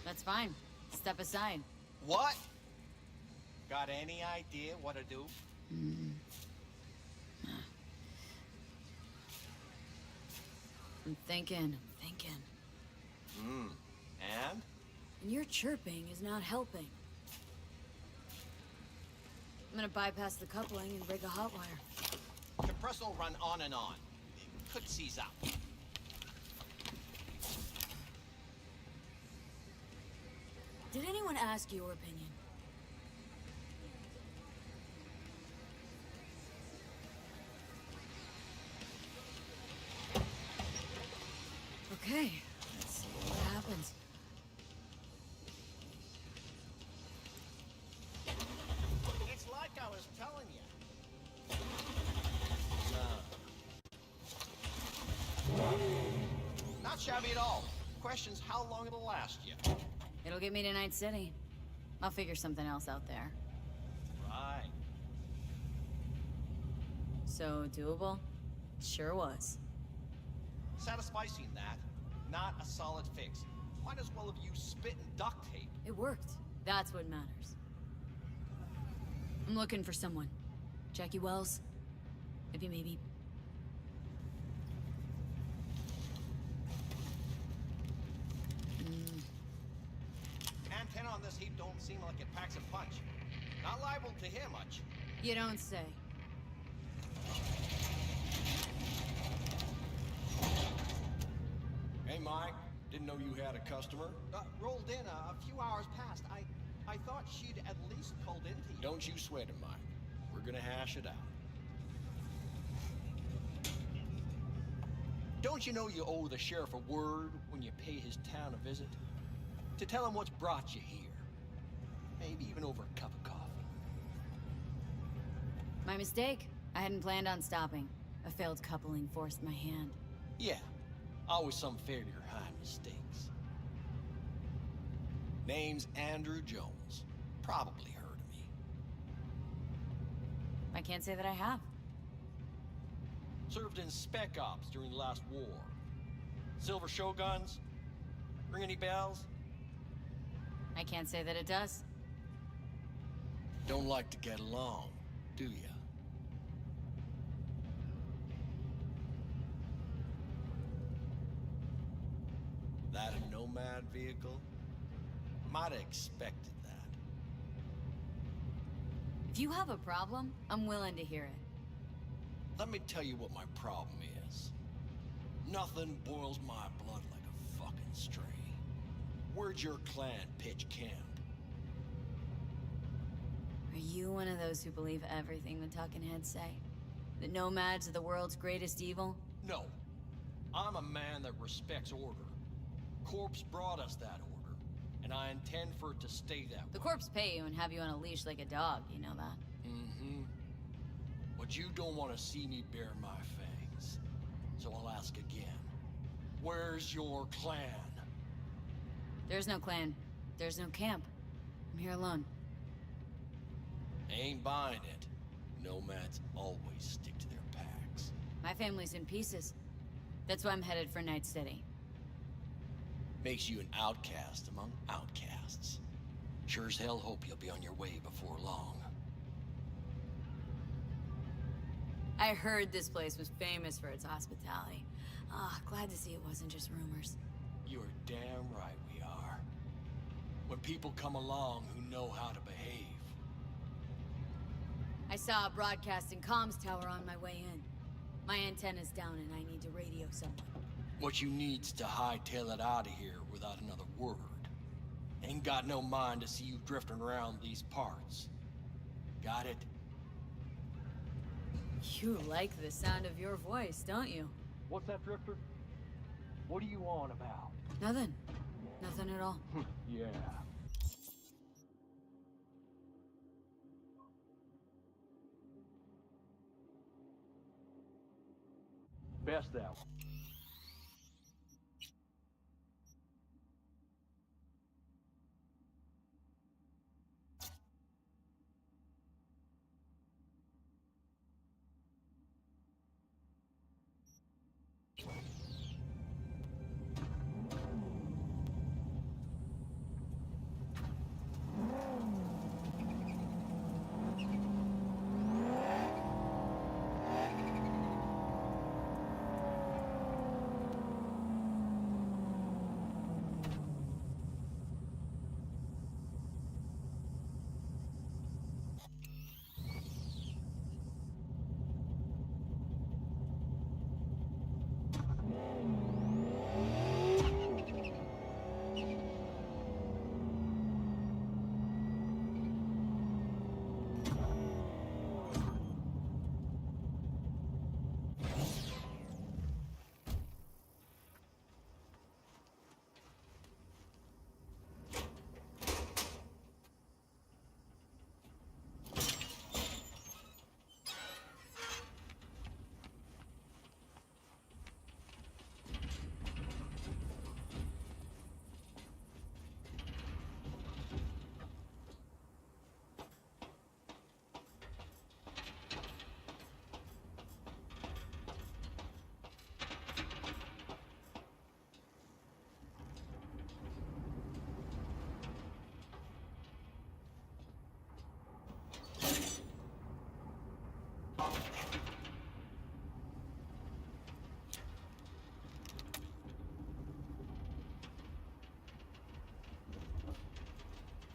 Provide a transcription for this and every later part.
That's fine. Step aside. What? Got any idea what to do? I'm thinking. And? And your chirping is not helping. I'm gonna bypass the coupling and break a hot wire. Compressor will run on and on. It could seize up. Did anyone ask your opinion? Okay, let's see what happens. It's like I was telling you. Not shabby at all. Question's how long it'll last you. It'll get me to Night City. I'll figure something else out there. Right. So, doable? Sure was. Satisficing that. Not a solid fix. Might as well have used spit and duct tape. It worked. That's what matters. I'm looking for someone. Jackie Wells? Maybe. Antenna on this heap don't seem like it packs a punch. Not liable to hear much. You don't say. Hey, Mike. Didn't know you had a customer. Rolled in a few hours past. I thought she'd at least called in to you. Don't you sweat it, Mike. We're gonna hash it out. Don't you know you owe the sheriff a word when you pay his town a visit? To tell him what's brought you here. Maybe even over a cup of coffee. My mistake. I hadn't planned on stopping. A failed coupling forced my hand. Yeah, always some failure behind mistakes. Name's Andrew Jones. Probably heard of me. I can't say that I have. Served in Spec Ops during the last war. Silver Shoguns? Ring any bells? I can't say that it does. Don't like to get along, do ya? That a Nomad vehicle? Might have expected that. If you have a problem, I'm willing to hear it. Let me tell you what my problem is. Nothing boils my blood like a fucking stray. Where'd your clan pitch camp? Are you one of those who believe everything the talking heads say? That nomads are the world's greatest evil? No. I'm a man that respects order. Corpse brought us that order, and I intend for it to stay that way. The corpse pay you and have you on a leash like a dog, you know that? Mm-hmm. But you don't want to see me bare my fangs. So I'll ask again. Where's your clan? There's no clan. There's no camp. I'm here alone. Ain't buying it. Nomads always stick to their packs. My family's in pieces. That's why I'm headed for Night City. Makes you an outcast among outcasts. Sure as hell hope you'll be on your way before long. I heard this place was famous for its hospitality. Glad to see it wasn't just rumors. You're damn right we are. When people come along who know how to behave. I saw a broadcasting comms tower on my way in. My antenna's down and I need to radio someone. What you need's to hightail it out of here without another word. Ain't got no mind to see you drifting around these parts. Got it? You like the sound of your voice, don't you? What's that, Drifter? What are you on about? Nothing. Nothing at all. Yeah. Best that one.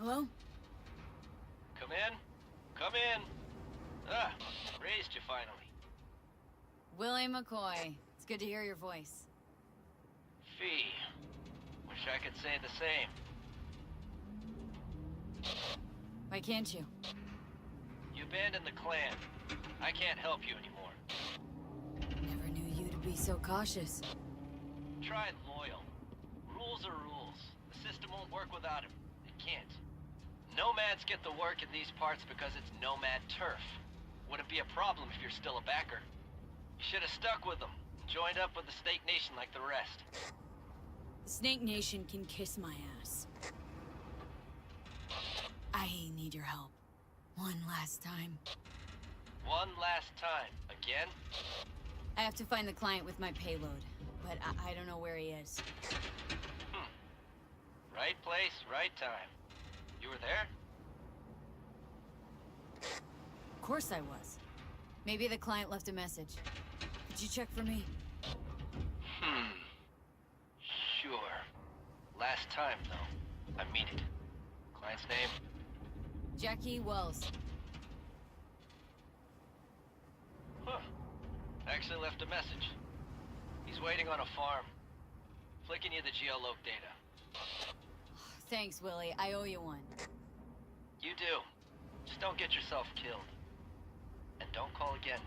Hello? Come in. Come in. Ah, raised you finally. Willie McCoy. It's good to hear your voice. Fee. Wish I could say the same. Why can't you? You abandoned the clan. I can't help you anymore. Never knew you to be so cautious. Try loyal. Rules are rules. The system won't work without him. It can't. Nomads get the work in these parts because it's nomad turf. Wouldn't be a problem if you're still a backer. You should have stuck with them. Joined up with the Snake Nation like the rest. The Snake Nation can kiss my ass. I need your help. One last time. One last time. Again? I have to find the client with my payload, but I don't know where he is. Right place, right time. You were there? Of course I was. Maybe the client left a message. Could you check for me? Sure. Last time, though. I mean it. Client's name? Jackie Wells. Huh. Actually left a message. He's waiting on a farm. Flicking you the geoloc data. Thanks, Willie. I owe you one. You do. Just don't get yourself killed. And don't call again.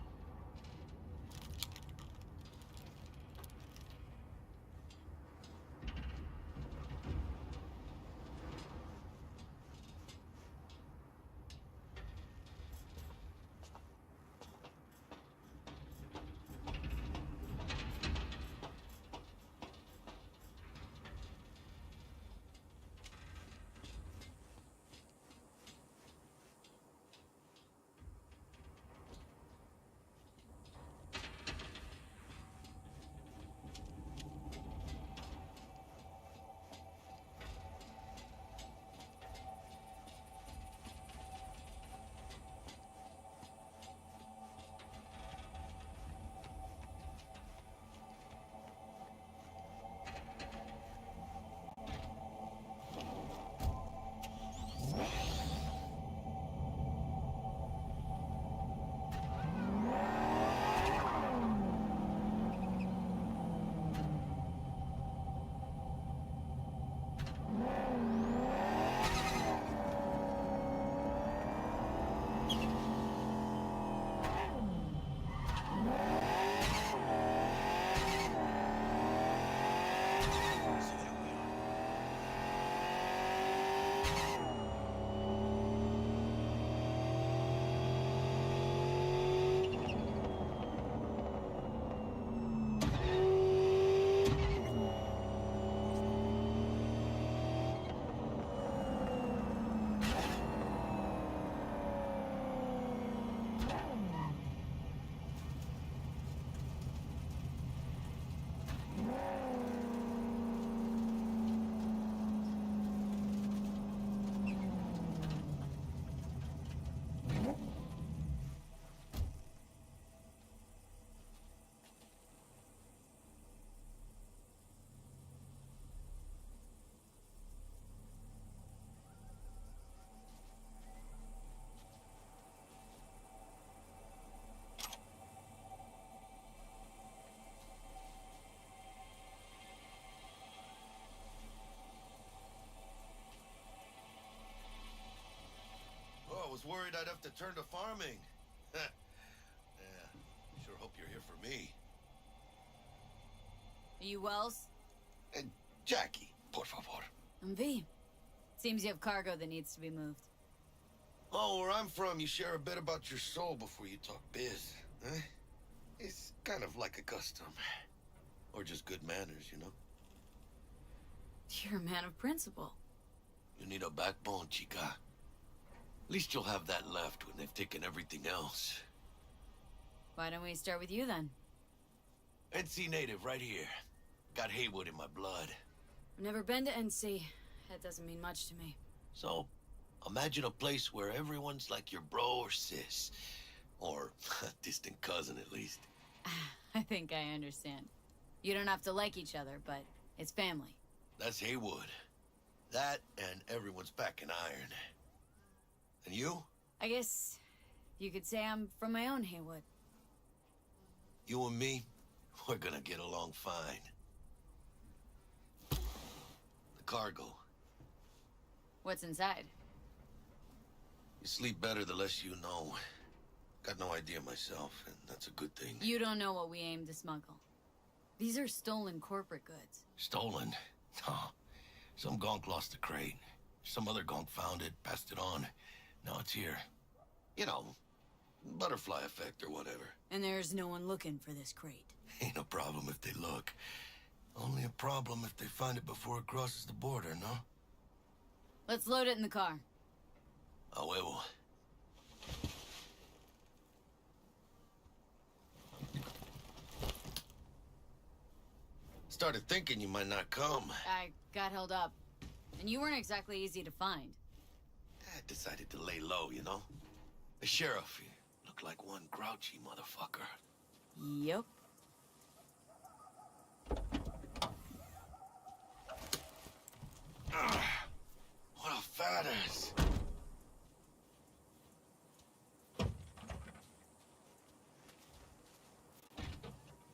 I was worried I'd have to turn to farming. Yeah, sure hope you're here for me. Are you Wells? And Jackie, por favor. I'm V. Seems you have cargo that needs to be moved. Oh, where I'm from, you share a bit about your soul before you talk biz. Eh? It's kind of like a custom. Or just good manners, you know? You're a man of principle. You need a backbone, chica. At least you'll have that left when they've taken everything else. Why don't we start with you then? NC native, right here. Got Haywood in my blood. I've never been to NC. That doesn't mean much to me. So, imagine a place where everyone's like your bro or sis. Or a distant cousin, at least. I think I understand. You don't have to like each other, but it's family. That's Haywood. That and everyone's back in iron. And you? I guess you could say I'm from my own Haywood. You and me, we're gonna get along fine. The cargo. What's inside? You sleep better the less you know. Got no idea myself, and that's a good thing. You don't know what we aim to smuggle. These are stolen corporate goods. Stolen? No. Some gonk lost the crate. Some other gonk found it, passed it on. Now it's here. You know, butterfly effect or whatever. And there's no one looking for this crate. Ain't no problem if they look. Only a problem if they find it before it crosses the border, no? Let's load it in the car. A huevo. Started thinking you might not come. I got held up. And you weren't exactly easy to find. I decided to lay low, you know? The sheriff, he looked like one grouchy motherfucker. Yep. What a fat ass.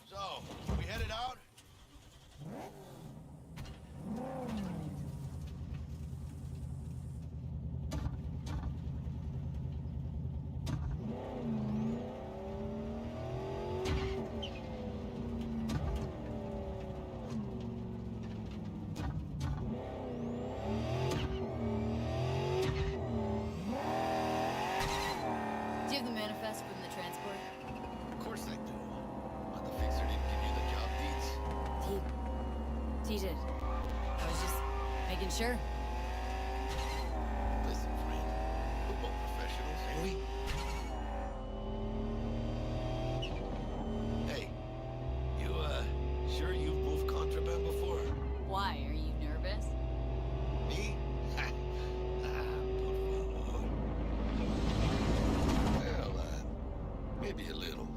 So, we headed out? Do you have the manifest from the transport? Of course I do. But the fixer didn't give you the job deeds. He did. I was just making sure. Listen, friend. We're both professionals, ain't we? Hey, you, sure you've moved contraband before? Why? Are you nervous? Me? Well, maybe a little.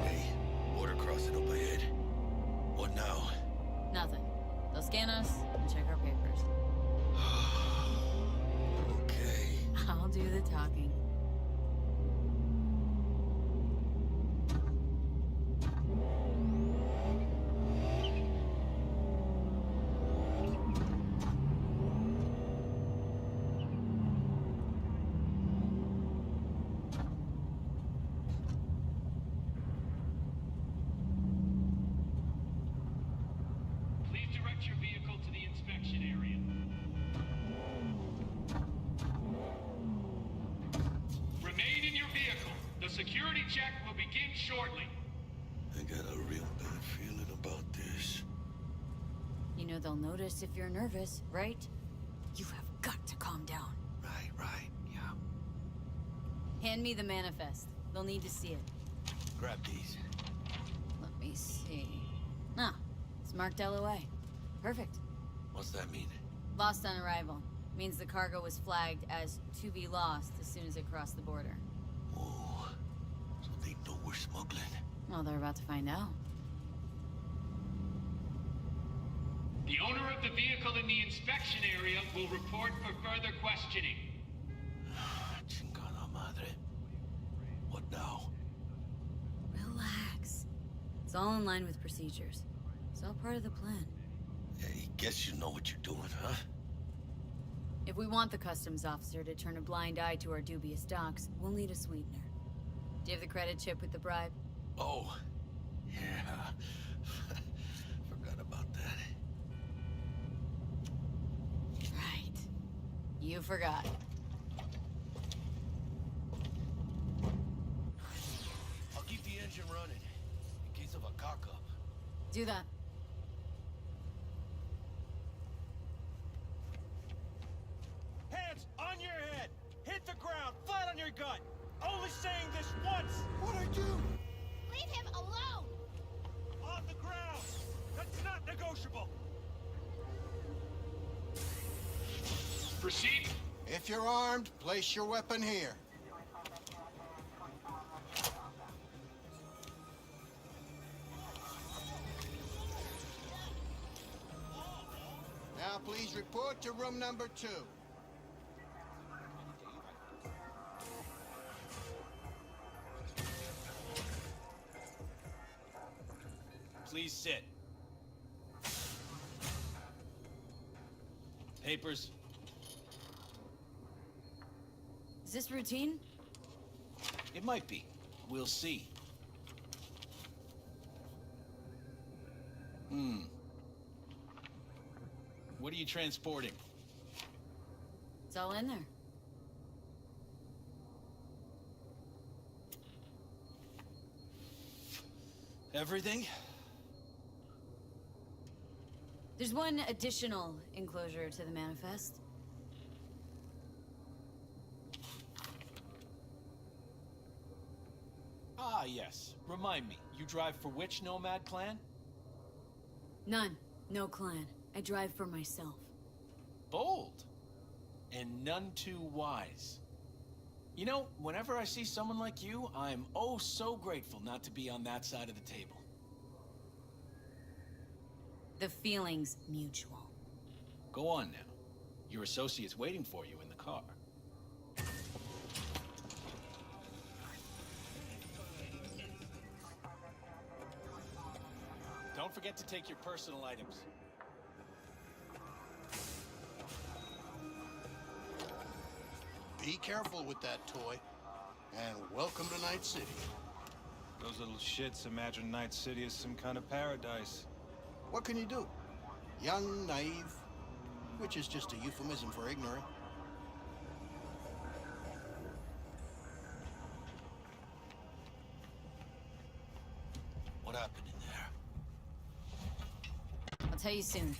Hey, border crossing up ahead. What now? Nothing. They'll scan us and check our papers. Okay. I'll do the talking. Please direct your vehicle to the inspection area. Remain in your vehicle. The security check will begin shortly. I got a real bad feeling about this. You know they'll notice if you're nervous, right? You have got to calm down. Right, yeah. Hand me the manifest. They'll need to see it. Grab these. Let me see. Ah, it's marked LOA. Perfect. What's that mean? Lost on arrival. Means the cargo was flagged as to be lost as soon as it crossed the border. Oh, so they know we're smuggling. Well, they're about to find out. The owner of the vehicle in the inspection area will report for further questioning. Chingada madre. What now? Relax. It's all in line with procedures. It's all part of the plan. Hey, guess you know what you're doing, huh? If we want the customs officer to turn a blind eye to our dubious docks, we'll need a sweetener. Do you have the credit chip with the bribe? Oh, yeah. Forgot about that. Right. You forgot. I'll keep the engine running in case of a cock-up. Do that. Hands on your head! Hit the ground, flat on your gut! Only saying this once! What'd I do? Leave him alone! On the ground! That's not negotiable! Proceed. If you're armed, place your weapon here. please report to room number 2. Please sit. Papers. Is this routine? It might be. We'll see. What are you transporting? It's all in there. Everything? There's one additional enclosure to the manifest. Ah, yes. Remind me, you drive for which nomad clan? None. No clan. I drive for myself. Bold. And none too wise. You know, whenever I see someone like you, I'm oh so grateful not to be on that side of the table. The feeling's mutual. Go on now. Your associate's waiting for you in the car. Don't forget to take your personal items. Be careful with that toy. And welcome to Night City. Those little shits imagine Night City is some kind of paradise. What can you do? Young, naive, which is just a euphemism for ignorant. What happened in there? I'll tell you soon.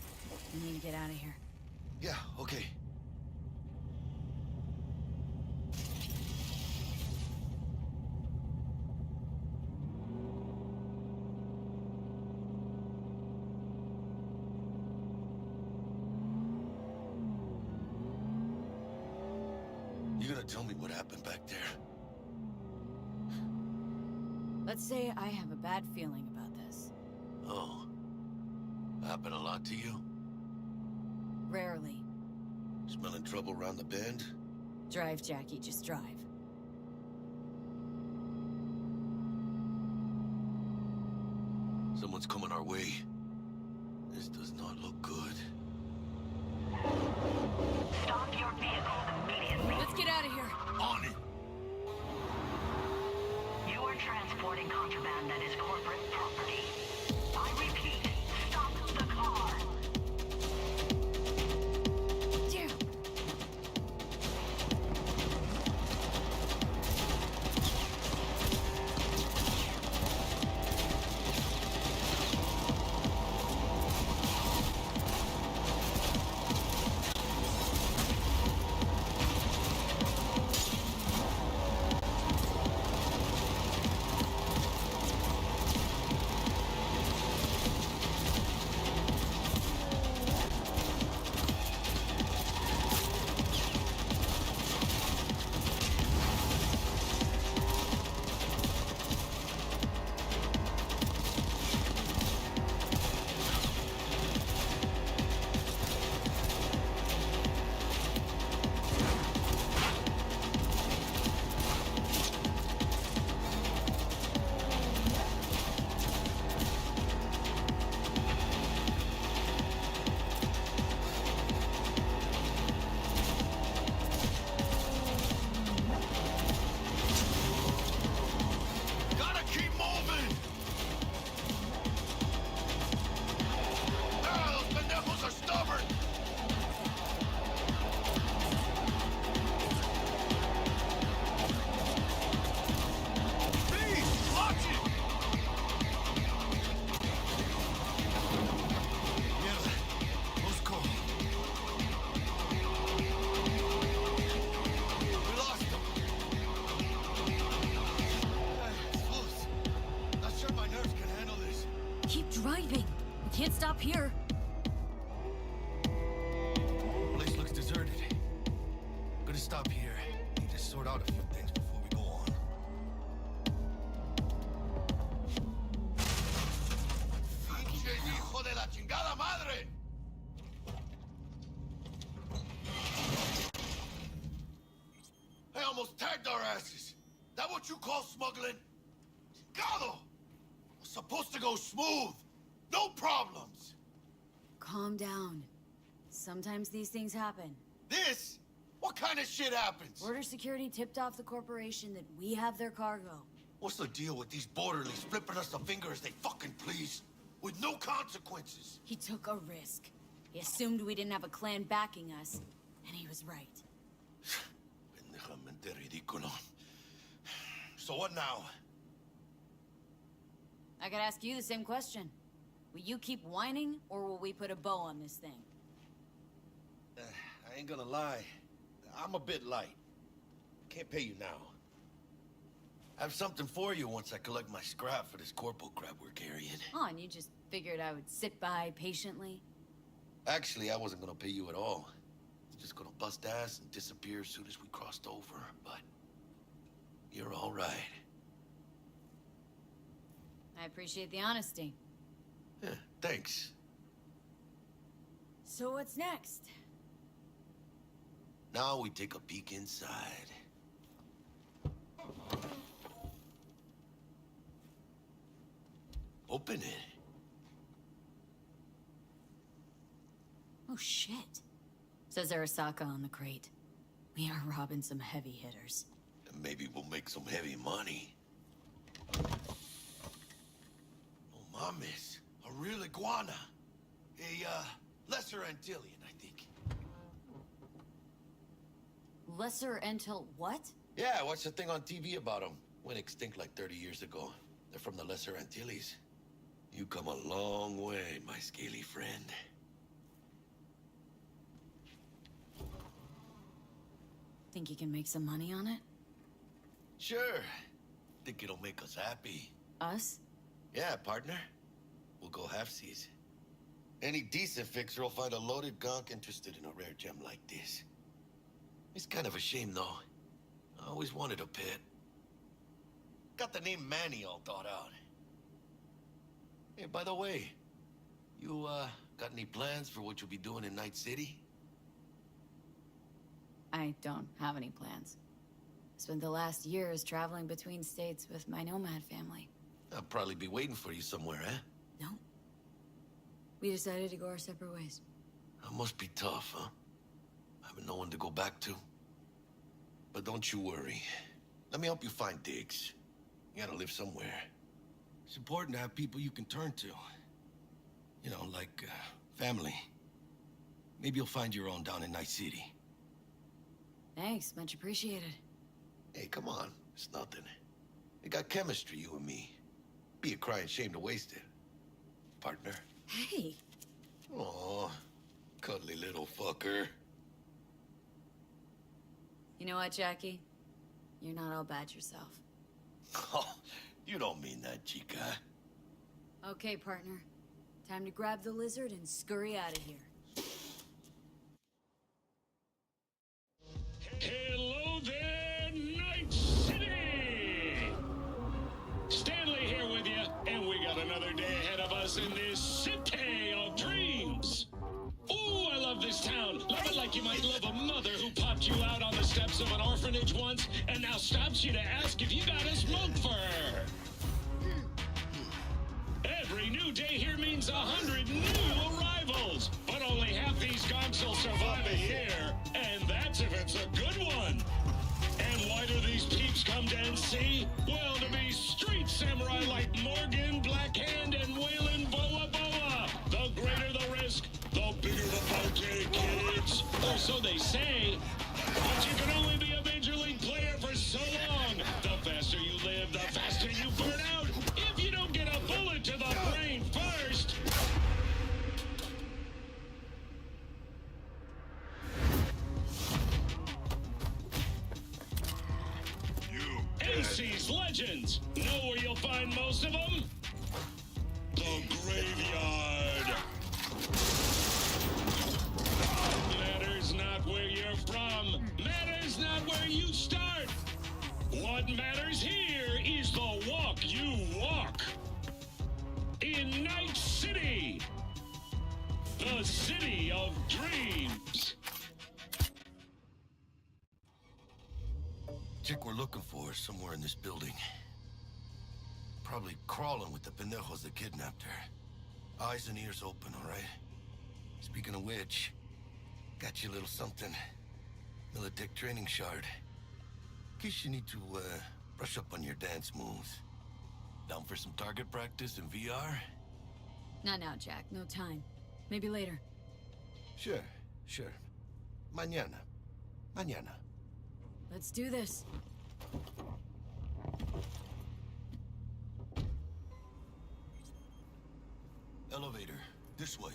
We need to get out of here. Yeah, okay. You gonna tell me what happened back there? Let's say I have a bad feeling about this. Oh. Happened a lot to you? Rarely. Smelling trouble around the bend? Drive, Jackie, just drive. Someone's coming our way. This does not look good. Stop your vehicle immediately. Let's get out of here. On it! You are transporting contraband that is corporate property. I repeat, stop the car. Damn. Gotta keep moving! Ah, those pendejos are stubborn! Please, watch it! Mierda, Moscow. We lost him. Close. Not sure my nerves can handle this. Keep driving. We can't stop here. Place looks deserted. Gonna stop here. Need to sort out a few things before we go on. Pinche hijo de la chingada madre! what you call smuggling? Chingado! It's supposed to go smooth. No problems. Calm down. Sometimes these things happen. This? What kind of shit happens? Border security tipped off the corporation that we have their cargo. What's the deal with these borderlies flipping us the finger as they fucking please? With no consequences. He took a risk. He assumed we didn't have a clan backing us, and he was right. Pendejamente ridículo. So what now? I could ask you the same question. Will you keep whining, or will we put a bow on this thing? I ain't gonna lie. I'm a bit light. Can't pay you now. I have something for you once I collect my scrap for this corpo crap we're carrying. Oh, and you just figured I would sit by patiently? Actually, I wasn't gonna pay you at all. I was just gonna bust ass and disappear as soon as we crossed over, but... you're all right. I appreciate the honesty. Yeah, thanks. So what's next? Now we take a peek inside. Open it. Oh, shit. Says Arasaka on the crate. We are robbing some heavy hitters. And maybe we'll make some heavy money. Oh, mames. A real iguana. A, lesser Antillean, I think. Lesser Entil what? Yeah, I watched a thing on TV about them. Went extinct like 30 years ago. They're from the Lesser Antilles. You come a long way, my scaly friend. Think you can make some money on it? Sure. Think it'll make us happy. Us? Yeah, partner. We'll go halfsies. Any decent fixer will find a loaded gonk interested in a rare gem like this. It's kind of a shame, though. I always wanted a pet. Got the name Manny all thought out. Hey, by the way, you, got any plans for what you'll be doing in Night City? I don't have any plans. Spent the last years traveling between states with my nomad family. I'll probably be waiting for you somewhere, eh? No. We decided to go our separate ways. That must be tough, huh? Having no one to go back to. But don't you worry. Let me help you find digs. You gotta live somewhere. It's important to have people you can turn to. You know, like, family. Maybe you'll find your own down in Night City. Thanks, much appreciated. Hey, come on. It's nothing. We got chemistry, you and me. Be a crying shame to waste it. Partner. Hey. Aw, cuddly little fucker. You know what, Jackie? You're not all bad yourself. Oh, you don't mean that, chica. Okay, partner. Time to grab the lizard and scurry out of here. Hello there, Night City! Stanley here with you, and we got another day ahead of us in this city of dreams. Ooh, I love this town. Love it like you might love a mother who popped you out on the steps of an orphanage once and now stops you to ask if you got a smoke for her. Every new day here means 100 new arrivals, but only half these gonks will survive a year, and that's if it's a good one. And why do these peeps come to NC? Well, to be street samurai like Morgan, Blackhand, and Waylon Boa Boa. The greater the risk, the bigger the bounty, kids. Or so they say. But you can only be a major league player for so long. The faster you live, the faster you burn out. If you don't get a bullet to the brain first. NC's legends. Know where you'll find most of them? The graveyard. Matters not where you're from. Matters not where you start. What matters here is the walk you walk. In Night City. The city of dreams. Chick we're looking for is somewhere in this building. Probably crawling with the pendejos that kidnapped her. Eyes and ears open, all right? Speaking of which, got you a little something. Militech training shard. In case you need to, brush up on your dance moves. Down for some target practice in VR? Not now, Jack. No time. Maybe later. Sure. Mañana. Let's do this. Elevator. This way.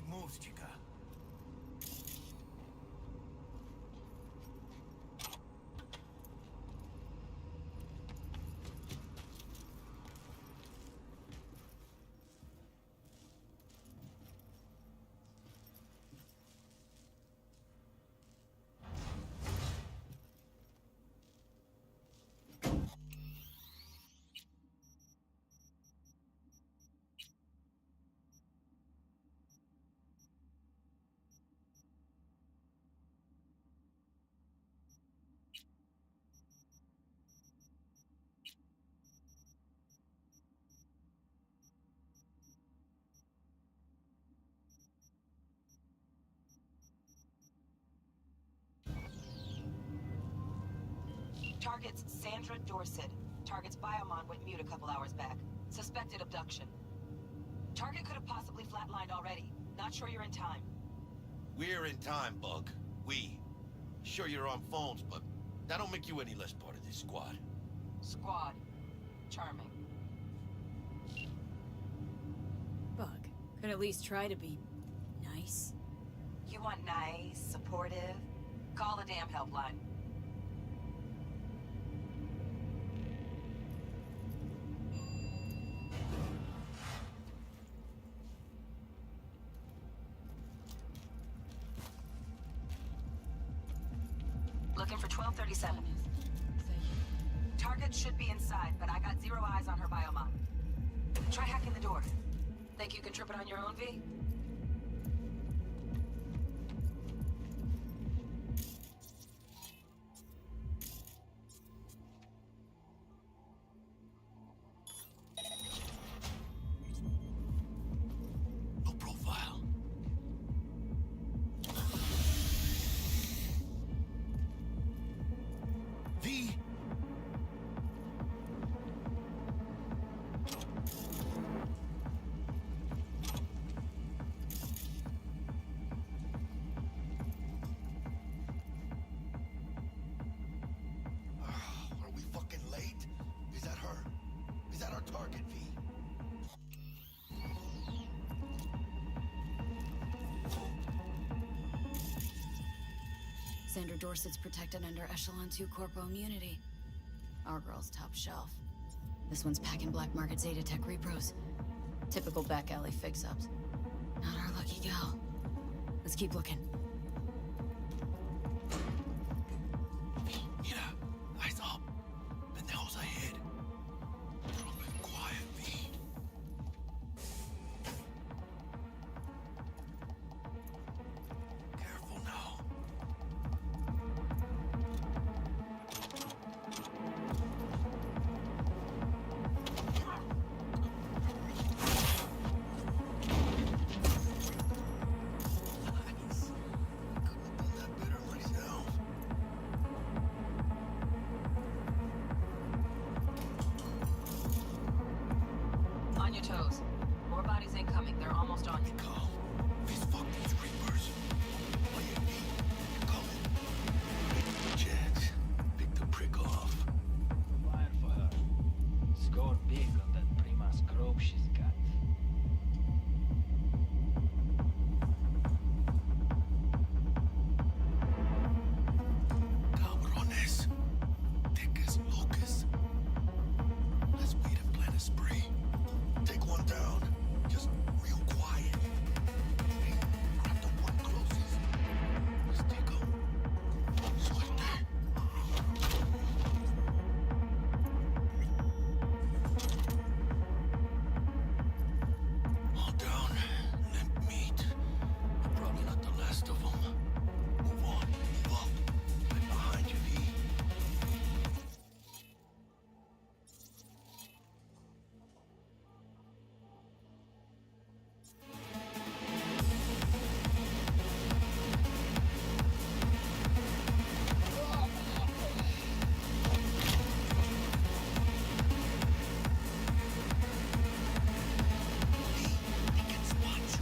Moves, chica. Target's Sandra Dorset. Target's biomon went mute a couple hours back. Suspected abduction. Target could have possibly flatlined already. Not sure you're in time. We're in time, Bug. We. Sure you're on phones, but that don't make you any less part of this squad. Squad. Charming. Bug. Could at least try to be nice. You want nice, supportive? Call a damn helpline. Looking for 1237. Target should be inside, but I got 0 eyes on her biomon. Try hacking the door. Think you can trip it on your own, V? No profile. V. Are we fucking late? Is that her? Is that our target, V? Sandra Dorset's protected under Echelon 2 Corpo immunity. Our girl's top shelf. This one's packing black market Zeta Tech repros. Typical back alley fix-ups. Not our lucky gal. Let's keep looking. Mira, eyes up. Pendejos ahead. Quiet, V. toes. More bodies incoming. They're almost on you. Calm. Let's fuck these Reapers. Why you me? You coming? Take the chance. Pick the prick off. Fire for her. Score big on that Prima scrope she's got. Cabrones. Thick as locusts. Let's wait and plan a spree. Take one down. Just real quiet. Hey, grab the one closest. Let's take 'em. Suerte. All down. Limp meat. But probably not the last of them. Move on. Move up. Right behind you, V. They can spot you.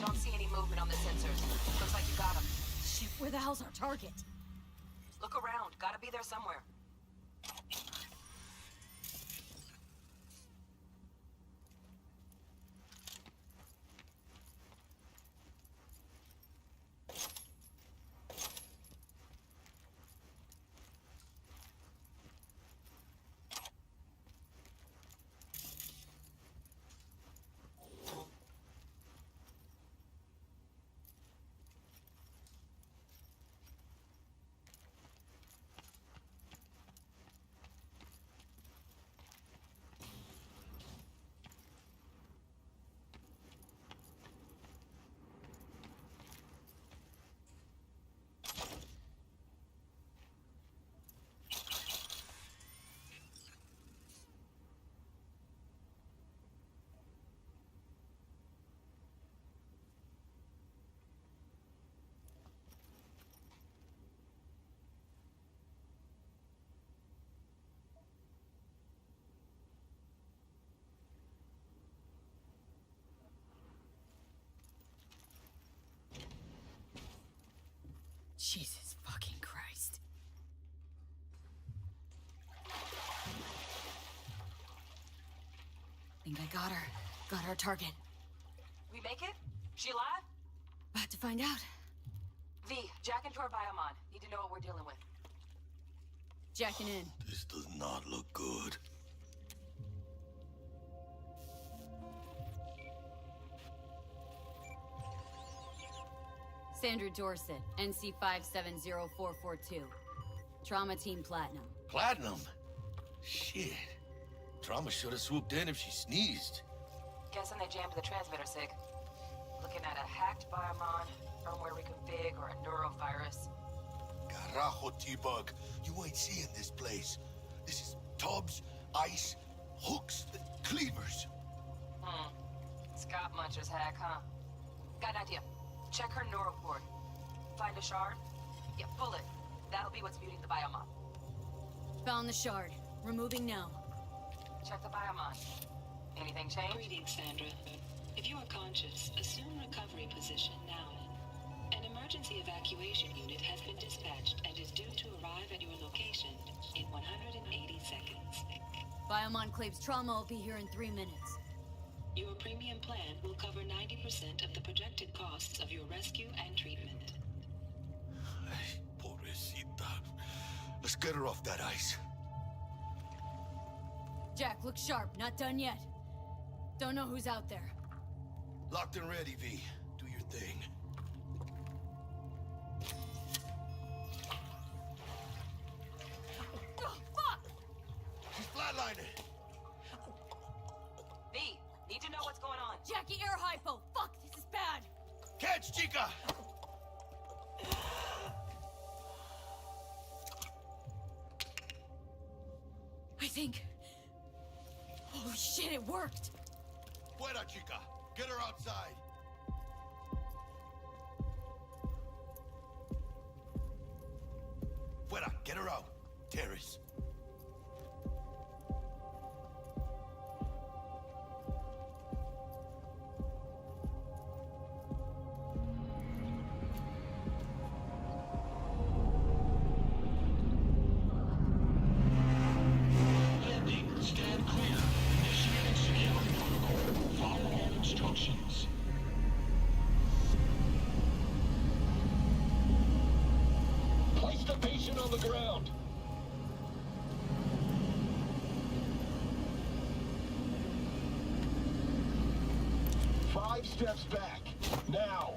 Don't see any movement on the sensors. Looks like you got them. Shit, where the hell's our target? Look around. Gotta be there somewhere. Jesus fucking Christ. Think I got her. Got our target. We make it? She alive? About to find out. V, jack into our biomon. Need to know what we're dealing with. Jacking in. This does not look good. Sandra Dorset, NC 570442. Trauma Team Platinum. Platinum? Shit. Trauma should have swooped in if she sneezed. Guessing they jammed the transmitter, Sig. Looks looking at a hacked biomon, firmware reconfig, or a neurovirus. Carajo, T-Bug. You ain't seeing this place. This is tubs, ice, hooks, cleavers. Scott Muncher's hack, huh? Got an idea. Check her neural cord. Find a shard? Yeah, pull it. That'll be what's muting the biomon. Found the shard. Removing now. Check the biomon. Anything change? Greetings, Sandra. If you are conscious, assume recovery position now. An emergency evacuation unit has been dispatched and is due to arrive at your location in 180 seconds. Biomon claims trauma will be here in 3 minutes. Your premium plan will cover 90% of the projected costs of your rescue and treatment. Ay, pobrecita. Let's get her off that ice. Jack, look sharp. Not done yet. Don't know who's out there. Locked and ready, V. Do your thing. Oh, fuck! She's flatlining. V, need to know what's going on. Jackie, air hypo! Fuck, this is bad! Catch, chica! I think... Oh shit, it worked! Fuera, chica. Get her outside. Fuera, get her out. Terrace. Landing, stand clear. Initiating security protocol. Follow all instructions. Place the patient on the ground. Five steps back. Now.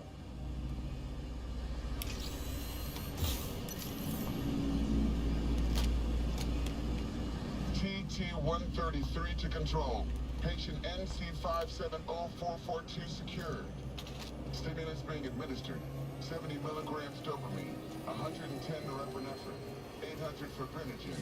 TT-133 to control. Patient NC570442 secured. Stimulants being administered. 70 milligrams dopamine, 110 norepinephrine, 800 fibrinogen.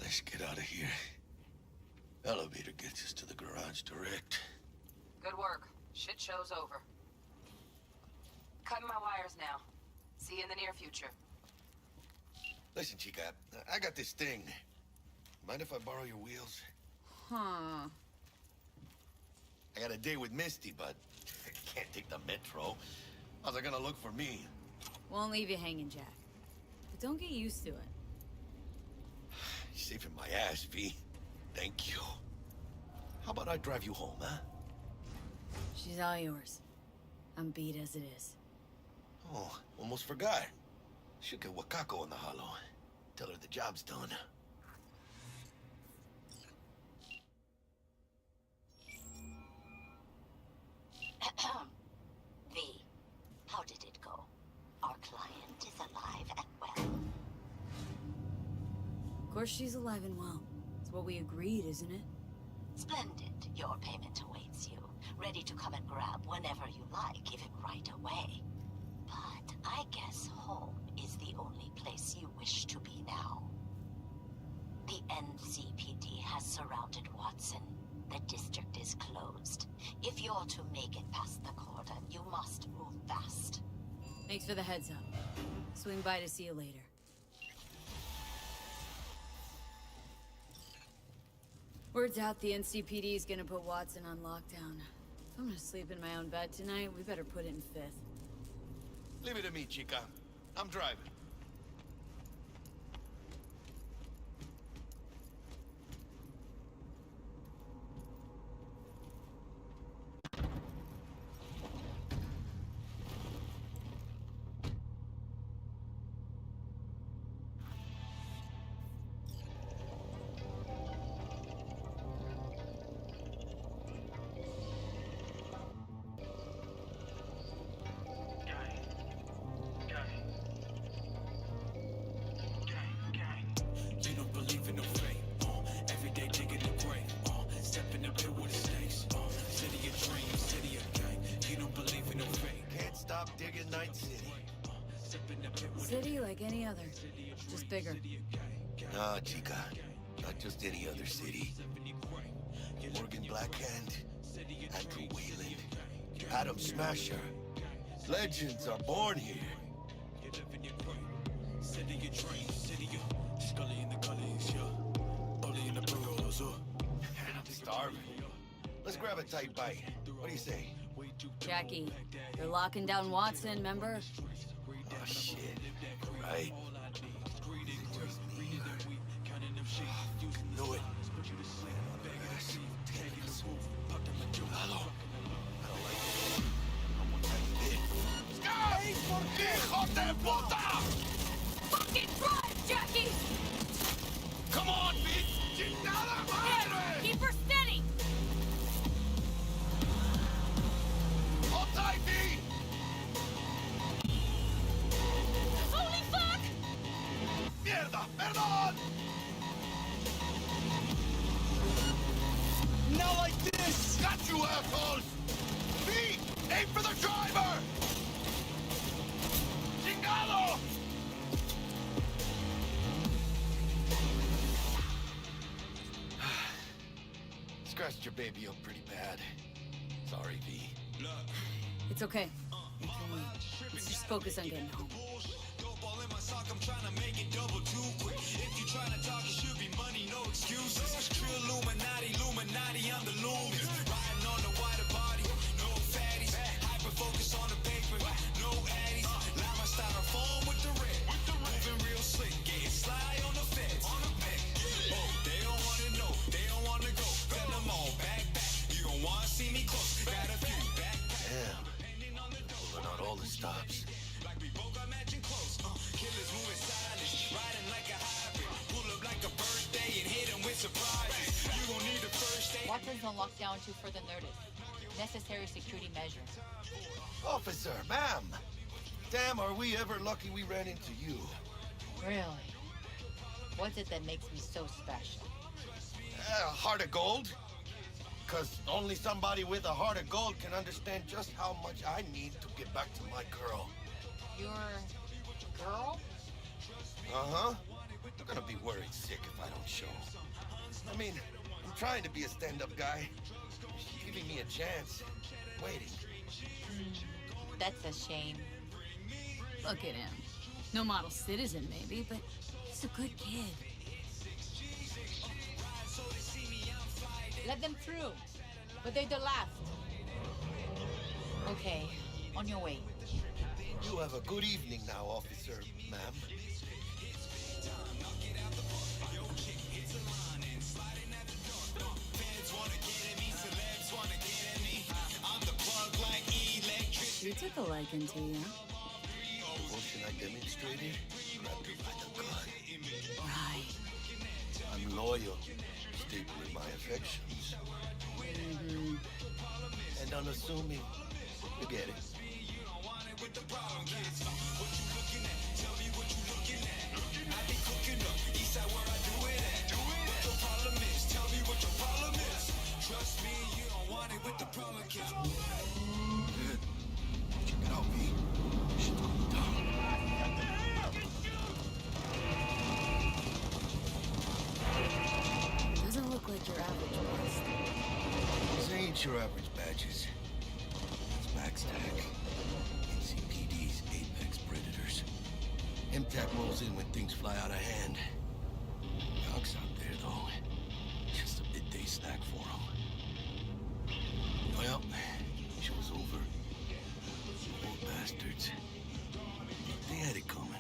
Let's get out of here. Elevator gets us to the garage direct. Good work. Shit show's over. Cutting my wires now. See you in the near future. Listen, chica, I got this thing. Mind if I borrow your wheels? Huh. I got a date with Misty, but I can't take the metro. How's it gonna look for me? Won't leave you hanging, Jack. But don't get used to it. You're saving my ass, V. Thank you. How about I drive you home, huh? She's all yours. I'm beat as it is. Oh, almost forgot. Should get Wakako in the hollow. Tell her the job's done. V, how did it go? Our client is alive and well. Of course she's alive and well. It's what we agreed, isn't it? Splendid. Your payment awaits you. Ready to come and grab whenever you like, even right away. But I guess home is the only place you wish to be now. The NCPD has surrounded Watson. The district is closed. If you're to make it past the cordon, you must move fast. Thanks for the heads up. Swing by to see you later. Word's out the NCPD is gonna put Watson on lockdown. If I'm gonna sleep in my own bed tonight, we better put it in fifth. Leave it to me, chica. I'm driving. stop digging Night City. City like any other, just bigger. Nah, chica. Not just any other city. Morgan Blackhand, Andrew Wayland, Adam Smasher. Legends are born here. I'm starving. Let's grab a tight bite. What do you say? Jackie, they're locking down Watson, remember? Oh, shit. Right. Is it just me or... Knew it. Vegas, Texas. Hello. I don't like it. I'm one time bit. ¡Ay, por qué, hijo de puta! Fucking drive, Jackie! Come on, bitch! ¡Chingada madre! Keep her steady! Hold tight, V! Holy fuck! Mierda! Perdón! Not like this! Got you, assholes! V! Aim for the driver! Chingado! Scratched your baby up pretty bad. Sorry, V. It's okay. We can wait. Let's just focus on getting home. I'm trying to make it double too quick. If you trying to talk, it should be money, no excuses. True Illuminati, I'm the lumens. Riding on the wider body, no fatties. Hyper focus on the paper, no addies. Line my styrofoam with the red. Moving real slick, getting sly on the feds. Oh, they don't wanna know, they don't wanna go. Send them all back. You don't wanna see me close. Got a few back. Damn. Pulling out all the stops. Like we both got matching clothes. Killers moving stylish, riding like a hybrid. Pull up like a birthday and hit them with surprises. You gon' need a first aid. Watson's on lockdown to further notice. Necessary security measure. Officer, ma'am. Damn, are we ever lucky we ran into you. Really? What's it that makes me so special? Heart of gold? Because only somebody with a heart of gold can understand just how much I need to get back to my girl. Your girl? Uh-huh. I'm gonna be worried sick if I don't show. I mean, I'm trying to be a stand-up guy. She's giving me a chance. Waiting. That's a shame. Look at him. No model citizen, maybe, but he's a good kid. Let them through. But they're the last. Okay, on your way. You have a good evening now, officer, ma'am. She took a liking to you. The emotion I demonstrated grabbed her by the gut. Right. I'm loyal, stable in my affections. Mm-hmm. And unassuming. You get it. Trust me, you don't want it with the problem kids. Check it out, V. Shit's going down. Doesn't look like your average bust. These ain't your average badges. It's MaxTac. NCPD's apex predators. MTAC rolls in when things fly out of hand. Cox out there, though. Just a midday snack for them. Well, show's over. Poor bastards. They had it coming.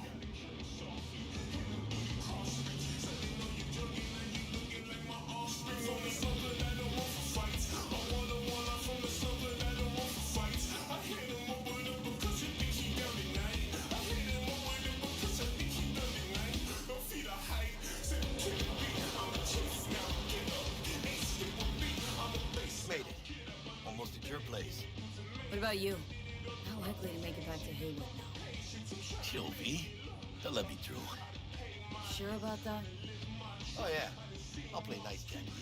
Made it. Almost at your place. What about you? Not likely to make it back to Haywood now. Chill, V. They'll let me through. Sure about that? Oh, yeah. I'll play nice, Jackie.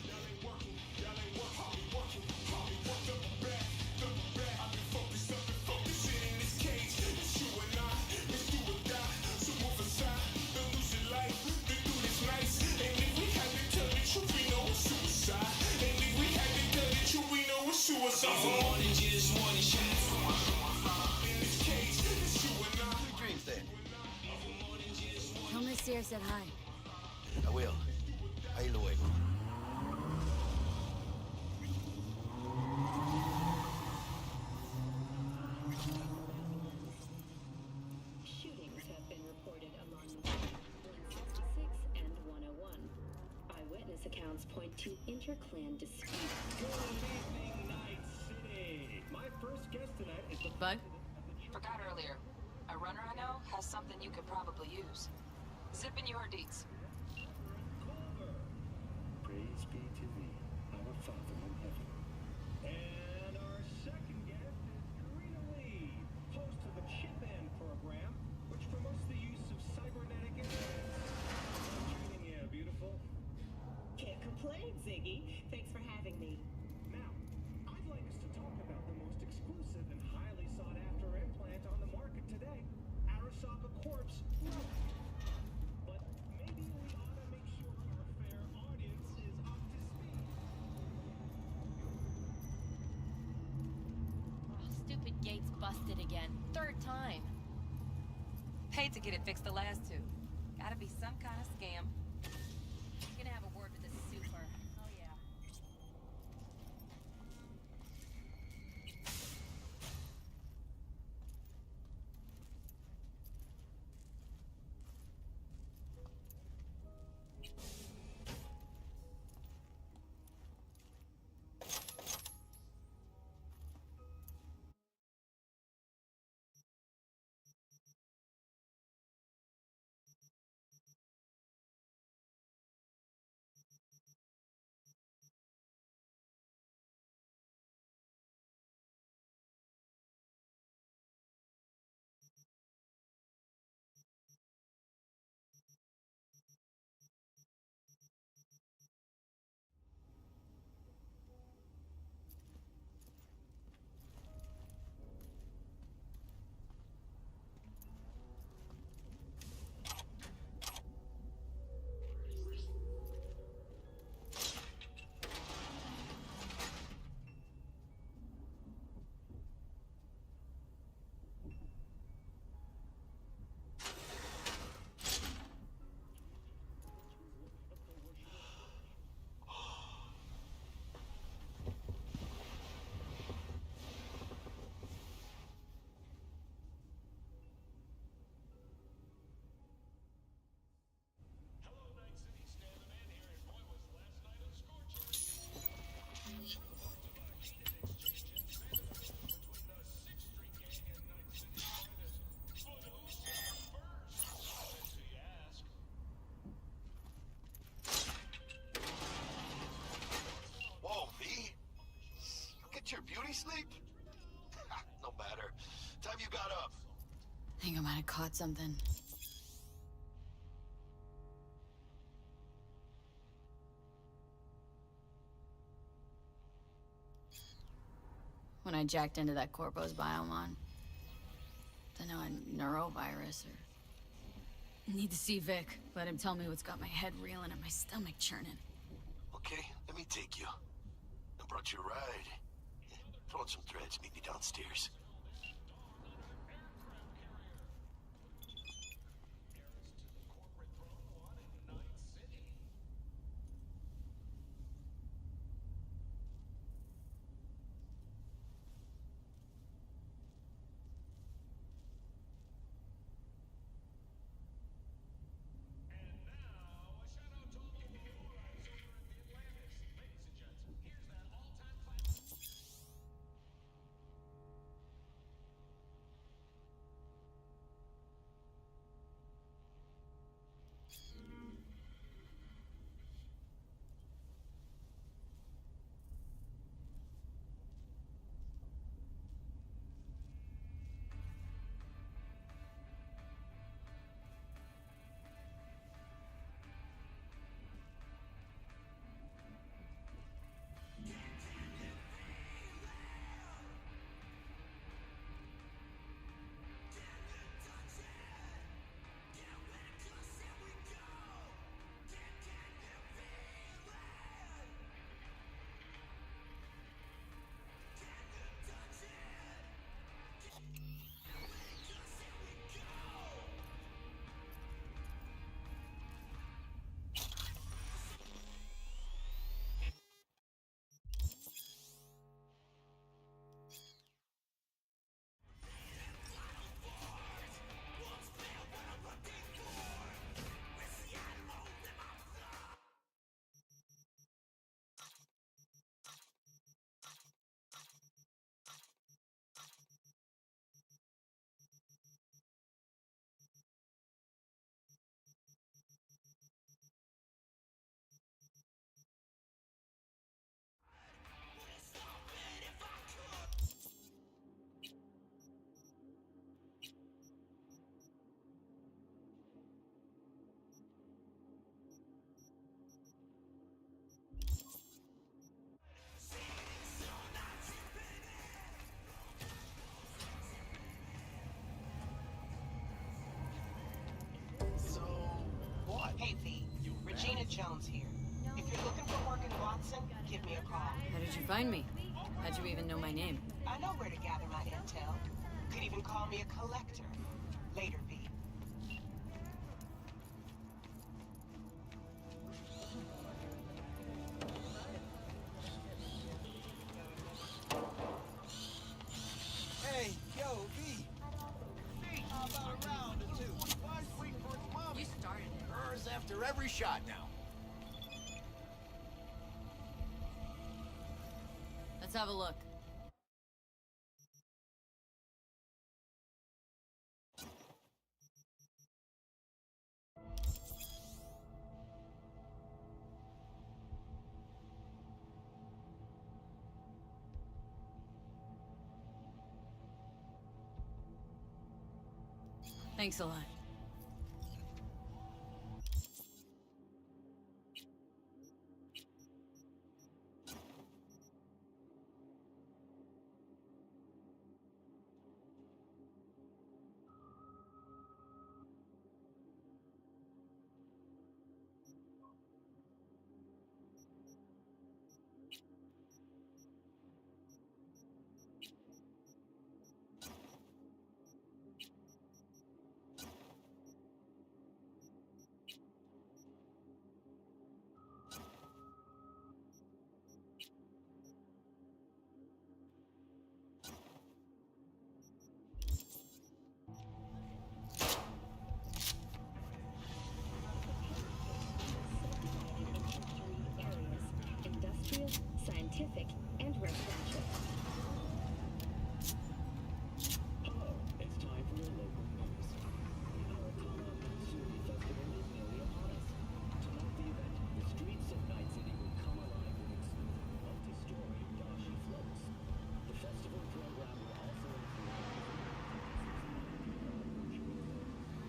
Sweet dreams then. Tell Miss Sear said hi. I will. Ahí luego. Shootings have been reported among 166 and 101. Eyewitness accounts point to interclan disputes. Good evening, Night City. My first guest tonight is the Bug? Forgot earlier. A runner I know has something you could probably use. Zip in your deets. Praise be to thee, our Father in heaven. And our second guest is Karina Lee, host of the Chip In program, which promotes the use of cybernetic implants. Treating you, beautiful. Can't complain, Ziggy. Thanks for having me. Now, I'd like us to talk about the most exclusive and highly sought-after implant on the market today, Arasaka Corp's Relic. But maybe we ought to make sure our fair audience is up to speed. Oh, stupid gate's busted again. Third time. Paid to get it fixed the last two. Gotta be some kind of scam. I'm gonna have a word with this super. Oh yeah. Whoa, V? You get your beauty sleep? No matter. Time you got up. I think I might have caught something. When I jacked into that Corpo's biomon. Don't know, a neurovirus or... Need to see Vic. Let him tell me what's got my head reeling and my stomach churning. Okay, let me take you. I brought you a ride. Yeah, throw on some threads, meet me downstairs. Jones here. If you're looking for work in Watson, give me a call. How did you find me? How'd you even know my name? I know where to gather my intel. Could even call me a collector. Later, V. Hey, yo, V. How about a round or two? Why is waiting for its mommy? You started it. Hers after every shot now. Let's have a look. Thanks a lot. Scientific, and residential. Hello, it's time for your local news. The Aracana Matsuri Festival is nearly upon us. To mark the event, the streets of Night City will come alive with exclusive multi-story dashi floats. The festival program will also include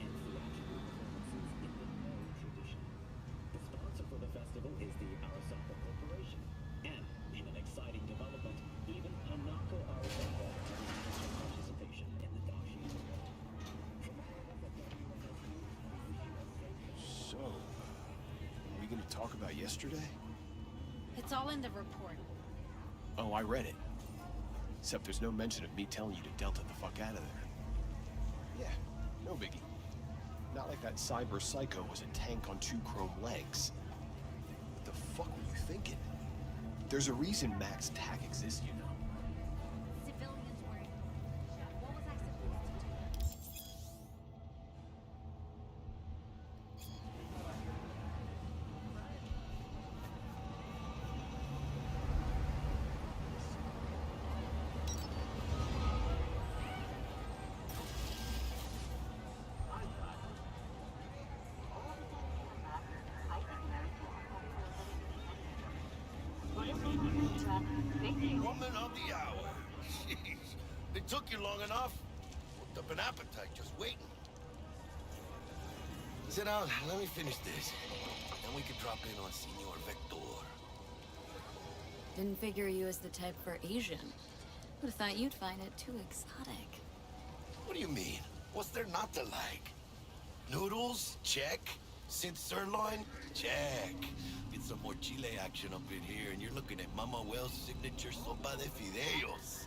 and theatrical performances in the Noh tradition. The sponsor for the festival is the Arasaka Corporation. And in an exciting development, even Hanako Arasaka has participation in the dashi event. So, are we gonna talk about yesterday? It's all in the report. Oh, I read it. Except there's no mention of me telling you to Delta the fuck out of there. Yeah, no biggie. Not like that cyber psycho was a tank on 2 chrome legs. What the fuck were you thinking? There's a reason Max TAC exists, you know. Civilians were ignored. What was I supposed to do? Woman of the hour. Jeez. It took you long enough. Worked up an appetite just waiting. Sit down. Let me finish this. Then we can drop in on Senor Vector. Didn't figure you as the type for Asian. Would've thought you'd find it too exotic. What do you mean? What's there not to like? Noodles? Check. Synth sirloin? Check. Get some more chile action up in here, and you're looking at Mama Wells' signature sopa de fideos.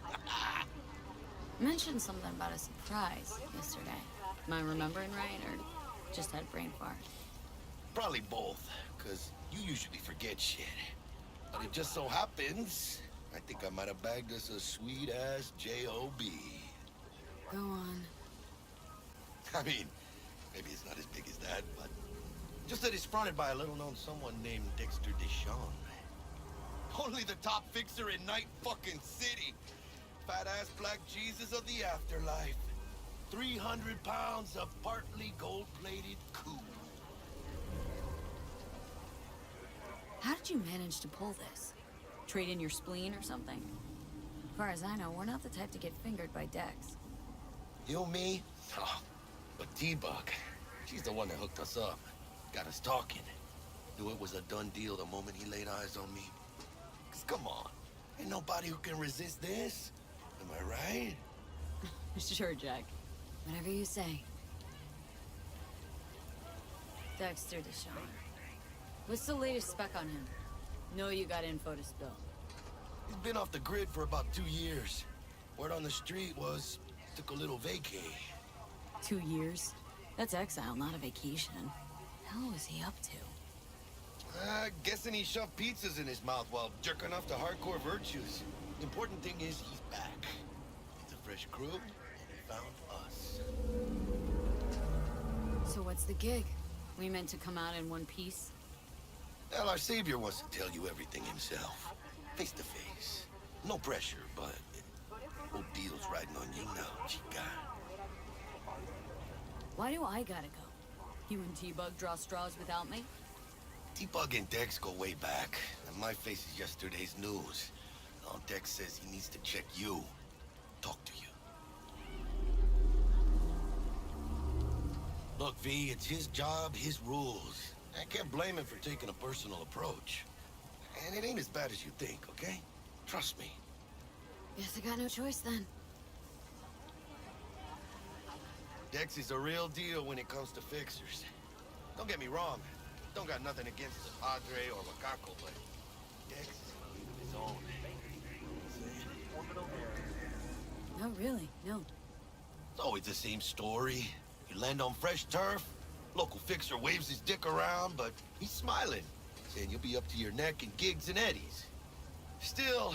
Mentioned something about a surprise yesterday. Am I remembering right, or just had brain fart? Probably both, because you usually forget shit. But it just so happens, I think I might have bagged us a sweet-ass J.O.B. Go on. I mean, maybe it's not as big as that, but just that it's fronted by a little-known someone named Dexter Deshawn. Only the top fixer in Night fucking City. Fat-ass black Jesus of the afterlife. 300 pounds of partly gold-plated cool. How did you manage to pull this? Trade in your spleen or something? As far as I know, we're not the type to get fingered by Dex. You, me? Oh, but T-Bug, she's the one that hooked us up. Got us talking. Knew it was a done deal the moment he laid eyes on me. 'Cause come on, ain't nobody who can resist this. Am I right? Sure, Jack. Whatever you say. Dexter Deshawn. What's the latest spec on him? Know you got info to spill. He's been off the grid for about 2 years. Word on the street was took a little vacay. 2 years? That's exile, not a vacation. Hell was he up to? Guessing he shoved pizzas in his mouth while jerking off to hardcore virtues. Important thing is he's back. It's a fresh crew, and he found us. So what's the gig? We meant to come out in one piece? Well, our savior wants to tell you everything himself. Face to face. No pressure, but whole deal's riding on you now, chica. Why do I gotta go? You and T-Bug draw straws without me? T-Bug and Dex go way back, and my face is yesterday's news. Now Dex says he needs to check you. Talk to you. Look, V, it's his job, his rules. I can't blame him for taking a personal approach. And it ain't as bad as you think, okay? Trust me. Guess I got no choice then. Dex is a real deal when it comes to fixers. Don't get me wrong. Don't got nothing against the Padre or Macaco, but Dex is a league of his own. No, really, no. It's always the same story. You land on fresh turf, local fixer waves his dick around, but he's smiling, saying you'll be up to your neck in gigs and eddies. Still,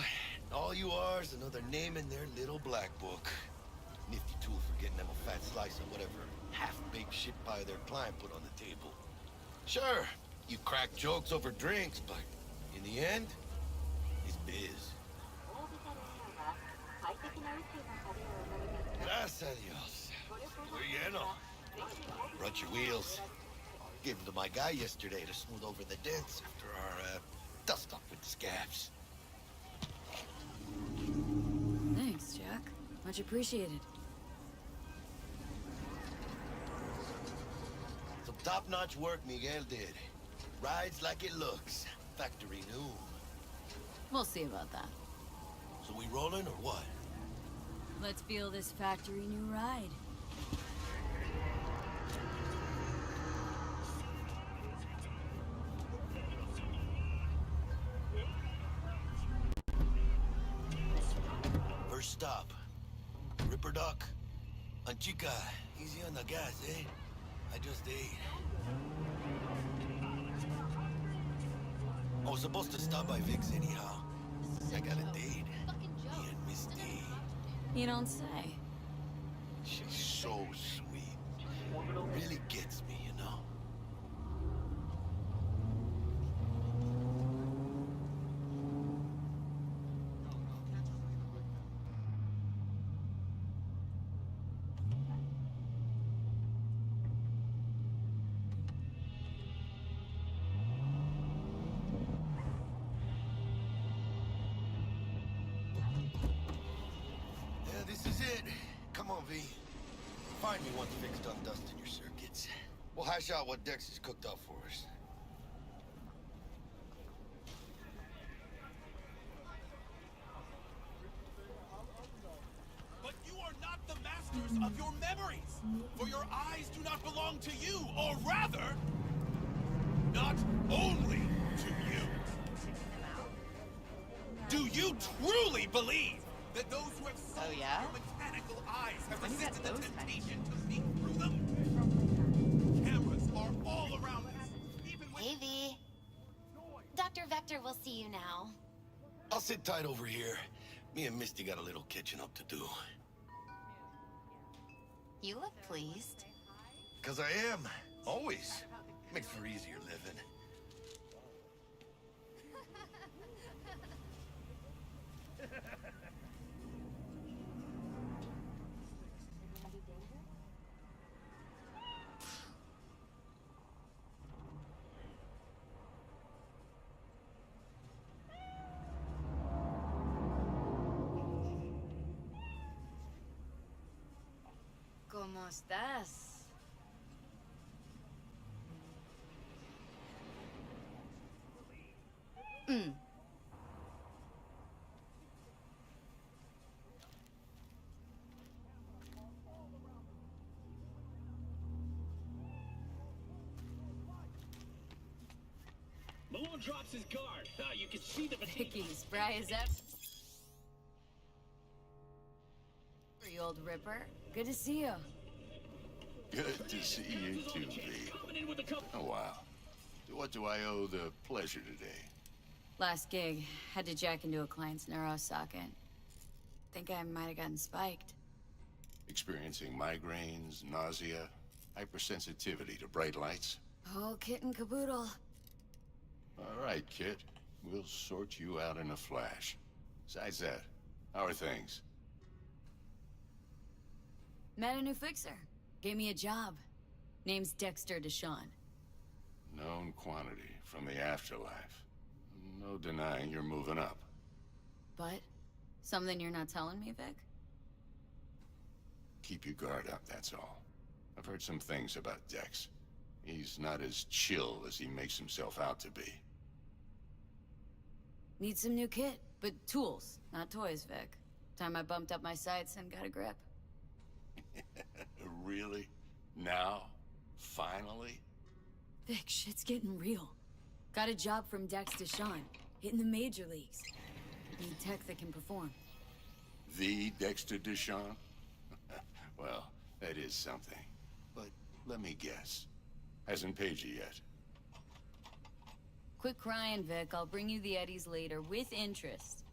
all you are is another name in their little black book. Nifty tool for getting them a fat slice of whatever half-baked shit pie their client put on the table. Sure, you crack jokes over drinks, but in the end, it's biz. Gracias a Dios. We're lleno. Run your wheels. Gave them to my guy yesterday to smooth over the dents after our dust-up with the scabs. Thanks, Jack. Much appreciated. Some top-notch work Miguel did. Rides like it looks. Factory new. We'll see about that. So we rolling or what? Let's feel this factory new ride. First stop. Ripper Duck. Anchica. Easy on the gas, eh? I just ate. I was supposed to stop by Vic's anyhow. I got a date. Me and Miss D. You don't say. She's so sweet. Really gets me, you know? Yeah, this is it. Come on, V. Find me once Vic's done dusting your circuits. We'll hash out what Dex has cooked up for us. But you are not the masters of your memories, for your eyes do not belong to you, or rather, not only to you. Do you truly believe that those who have sold your mechanical eyes have resisted the temptation to peek through them? Cameras are all around us. Hey, V. Dr. Vector will see you now. I'll sit tight over here. Me and Misty got a little catching up to do. You look pleased. 'Cause I am. Always. Makes for easier living. ¿Cómo estás? drops his guard. Ah, you can see the Vicky, spry as ever. You old ripper. Good to see you. Good to see you too, V. Oh, wow. What do I owe the pleasure today? Last gig. Had to jack into a client's neuro socket. Think I might have gotten spiked. Experiencing migraines, nausea, hypersensitivity to bright lights? Oh, kit and caboodle. All right, kid. We'll sort you out in a flash. Besides that, how are things? Met a new fixer. Gave me a job. Name's Dexter Deshawn. Known quantity from the afterlife. No denying you're moving up. But? Something you're not telling me, Vic? Keep your guard up, that's all. I've heard some things about Dex. He's not as chill as he makes himself out to be. Need some new kit, but tools, not toys, Vic. Time I bumped up my sights and got a grip. Really? Now? Finally? Vic, shit's getting real. Got a job from Dex Deshawn, hitting the major leagues. Need tech that can perform. The Dexter Deshawn? Well, that is something. But let me guess. Hasn't paid you yet. Quit crying, Vic. I'll bring you the eddies later, with interest.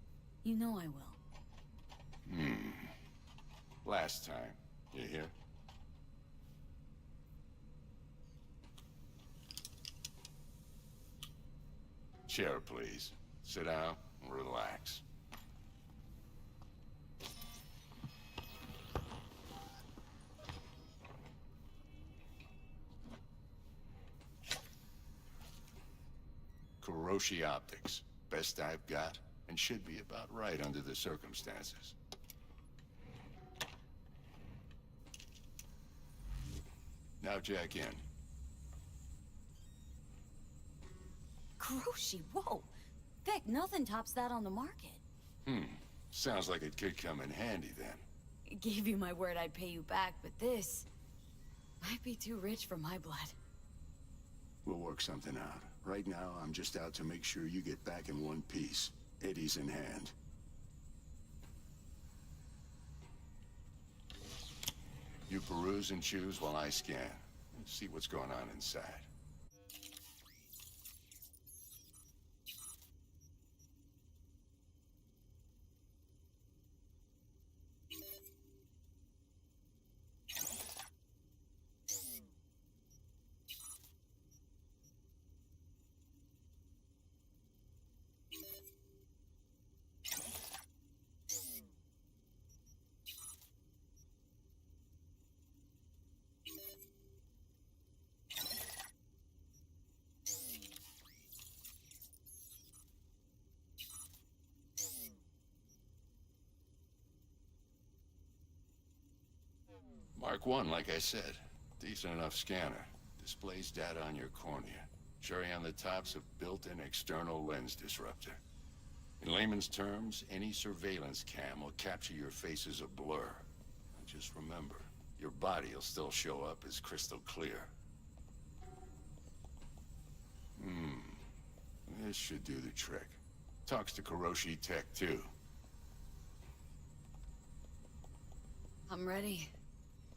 You know I will. Last time. You hear? Chair, please. Sit down and relax. Kuroshi Optics. Best I've got, and should be about right under the circumstances. Now jack in. Kuroshi, whoa! Vic, nothing tops that on the market. Sounds like it could come in handy then. Gave you my word I'd pay you back, but this might be too rich for my blood. We'll work something out. Right now, I'm just out to make sure you get back in one piece. Eddie's in hand. You peruse and choose while I scan. See what's going on inside. Mark 1, like I said. Decent enough scanner. Displays data on your cornea. Cherry on the top's a built-in external lens disruptor. In layman's terms, any surveillance cam will capture your face as a blur. Just remember, your body will still show up as crystal clear. This should do the trick. Talks to Kuroshi Tech, too. I'm ready.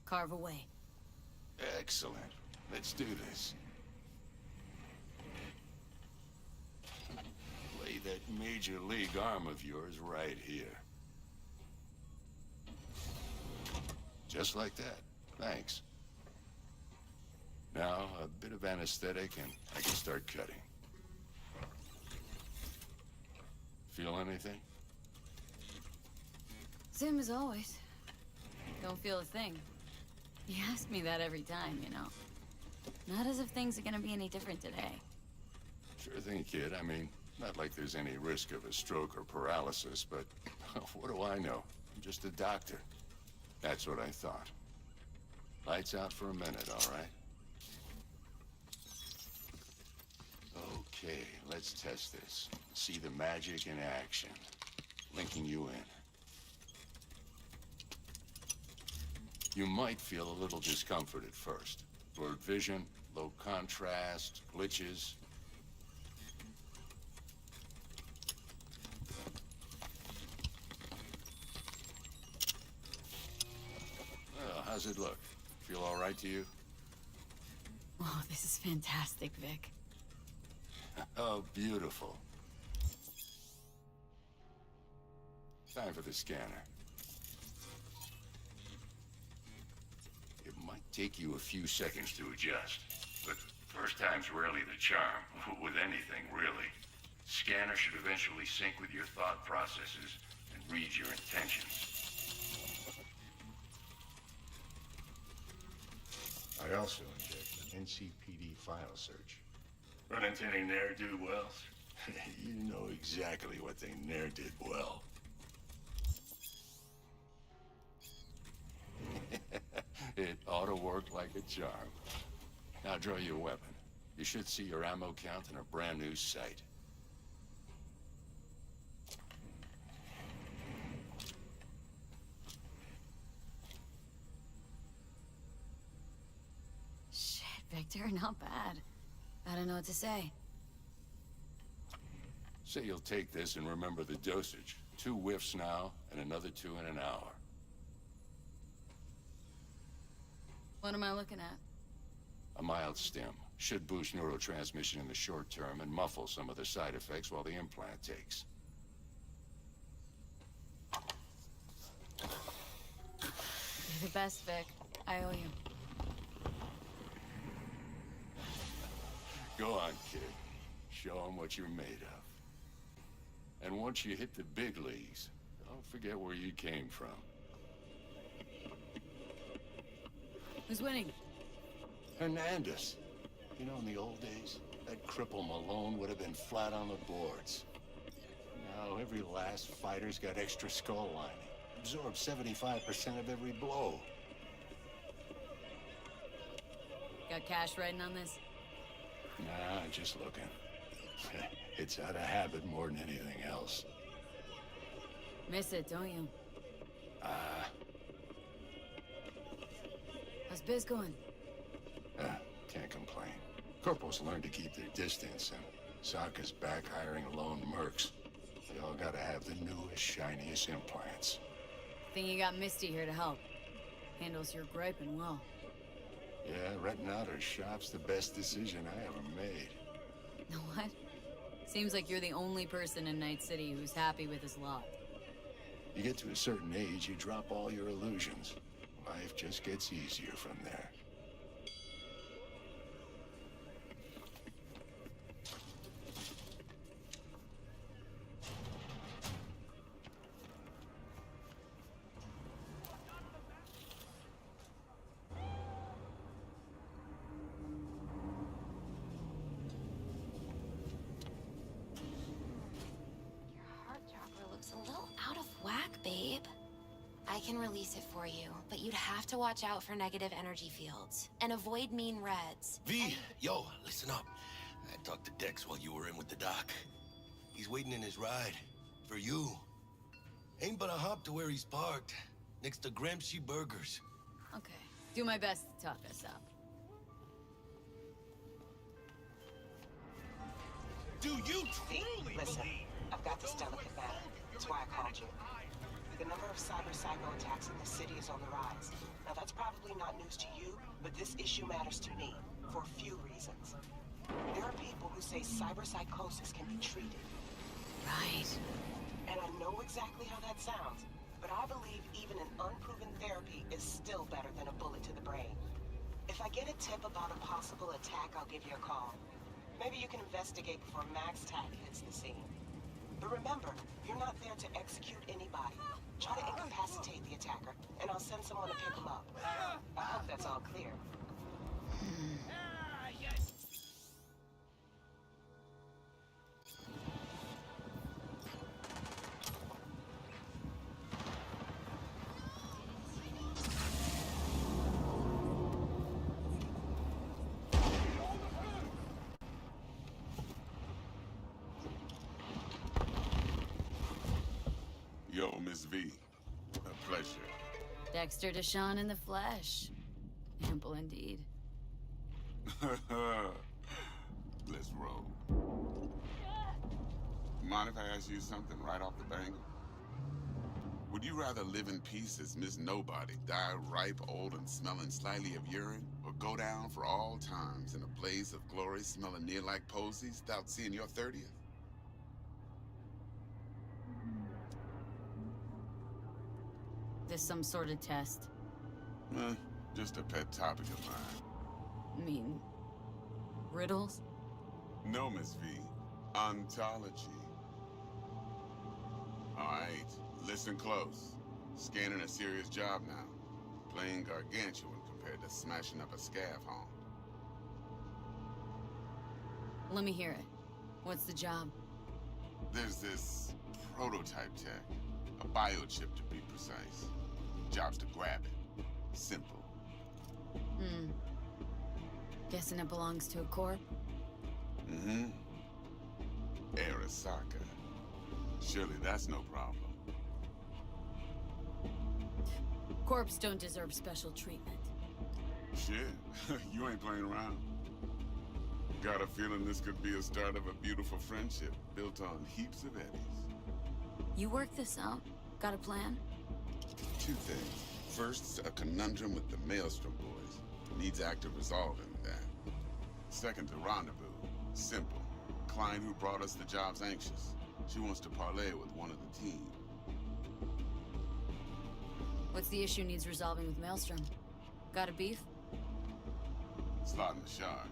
Carve away. Excellent. Let's do this. Lay that major league arm of yours right here. Just like that. Thanks. Now, a bit of anesthetic and I can start cutting. Feel anything? Same as always. Don't feel a thing. You ask me that every time, you know. Not as if things are gonna be any different today. Sure thing, kid. I mean, not like there's any risk of a stroke or paralysis, but what do I know? I'm just a doctor. That's what I thought. Lights out for a minute, all right? Okay, let's test this. See the magic in action. Linking you in. You might feel a little discomfort at first. Blurred vision, low contrast, glitches. How's it look? Feel all right to you? Oh, this is fantastic, Vic. Oh, beautiful. Time for the scanner. It might take you a few seconds to adjust, but first time's rarely the charm, with anything, really. Scanner should eventually sync with your thought processes and read your intentions. I also inject an NCPD file search. Run into any ne'er-do-wells? You know exactly what they ne'er did well. It ought to work like a charm. Now draw your weapon. You should see your ammo count in a brand new sight. Shit, Victor, not bad. I don't know what to say. Say you'll take this and remember the dosage. 2 whiffs now, and another 2 in an hour. What am I looking at? A mild stim. Should boost neurotransmission in the short term and muffle some of the side effects while the implant takes. You're the best, Vic. I owe you. Go on, kid. Show them what you're made of. And once you hit the big leagues, don't forget where you came from. Who's winning? Hernandez. You know, in the old days, that cripple Malone would have been flat on the boards. Now, every last fighter's got extra skull lining. Absorbs 75% of every blow. Got cash riding on this? Nah, just looking. It's out of habit more than anything else. Miss it, don't you? How's biz going? Can't complain. Corporals learn to keep their distance, and Sokka's back hiring lone mercs. They all gotta have the newest, shiniest implants. Think you got Misty here to help. Handles your griping well. Yeah, renting out her shop's the best decision I ever made. Know what? Seems like you're the only person in Night City who's happy with his lot. You get to a certain age, you drop all your illusions. Life just gets easier from there. Babe, I can release it for you, but you'd have to watch out for negative energy fields and avoid mean reds. V, yo, listen up. I talked to Dex while you were in with the doc. He's waiting in his ride. For you. Ain't but a hop to where he's parked. Next to Gramsci Burgers. Okay. Do my best to talk us up. Do you truly listen? I've got this delicate matter. That's why I called you. The number of cyber psycho attacks in the city is on the rise. Now that's probably not news to you, but this issue matters to me for a few reasons. There are people who say cyber psychosis can be treated. Right. And I know exactly how that sounds, but I believe even an unproven therapy is still better than a bullet to the brain. If I get a tip about a possible attack, I'll give you a call. Maybe you can investigate before Max Tack hits the scene. But remember, you're not there to execute anybody. Try to incapacitate the attacker, and I'll send someone to pick him up. I hope that's all clear. Yo, Miss V. A pleasure. Dexter Deshawn in the flesh. Ample indeed. Let's roll. Mind if I ask you something right off the bangle? Would you rather live in peace as Miss Nobody, die ripe, old, and smelling slightly of urine, or go down for all times in a blaze of glory smelling near like posies without seeing your 30th? This some sort of test? Just a pet topic of mine. I mean, riddles? No, Miss V. Ontology. Alright, listen close. Scanning a serious job now. Playing gargantuan compared to smashing up a scav home. Let me hear it. What's the job? There's this prototype tech. A biochip to be precise. Job's to grab it. Simple. Guessing it belongs to a corp? Mm-hmm. Arasaka. Surely that's no problem. Corps don't deserve special treatment. Shit, you ain't playing around. Got a feeling this could be a start of a beautiful friendship built on heaps of eddies. You work this out? Got a plan? Two things. First, a conundrum with the Maelstrom boys. Needs active resolving that. Second, a rendezvous. Simple. Client who brought us the job's anxious. She wants to parlay with one of the team. What's the issue needs resolving with Maelstrom? Got a beef? Slotting the shard.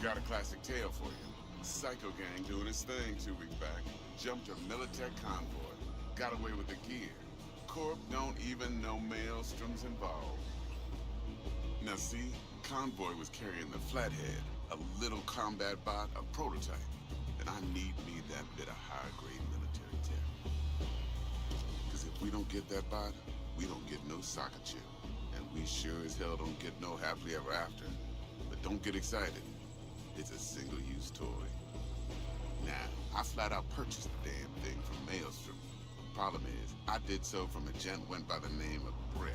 Got a classic tale for you. Psycho gang doing his thing 2 weeks back. Jumped a Militech convoy. Got away with the gear. Corp don't even know Maelstrom's involved. Now see, convoy was carrying the Flathead, a little combat bot, a prototype. And I need me that bit of high-grade military tech. Because if we don't get that bot, we don't get no soccer chip. And we sure as hell don't get no happily ever after. But don't get excited. It's a single-use toy. Now, I flat-out purchased the damn thing from Maelstrom. Problem is, I did so from a gent went by the name of Brick.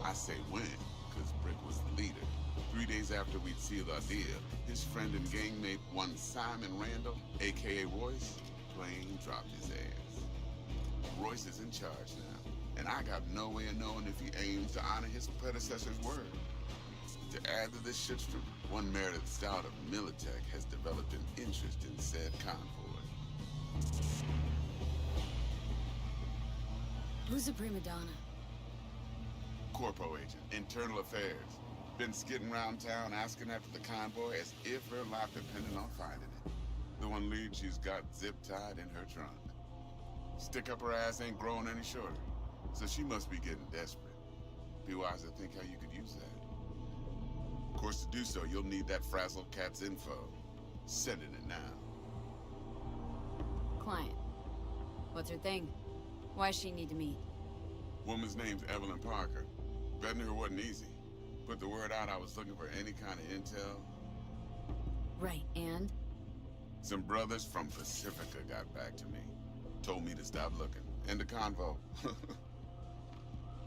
I say when, because Brick was the leader. 3 days after we'd sealed our deal, his friend and gangmate, one Simon Randall, a.k.a. Royce, plain dropped his ass. Royce is in charge now, and I got no way of knowing if he aims to honor his predecessor's word. To add to this shitstorm, one merited stout of Militech has developed an interest in said convoy. Who's a prima donna? Corpo agent, internal affairs. Been skidding around town asking after the convoy as if her life depended on finding it. The one lead she's got zip-tied in her trunk. Stick up her ass ain't growing any shorter, so she must be getting desperate. Be wise to think how you could use that. Of course, to do so, you'll need that frazzled cat's info. Sending it now. Client. What's her thing? Why she need to meet? Woman's name's Evelyn Parker. Betting her wasn't easy. Put the word out I was looking for any kind of intel. Right, and? Some brothers from Pacifica got back to me. Told me to stop looking. End of convo.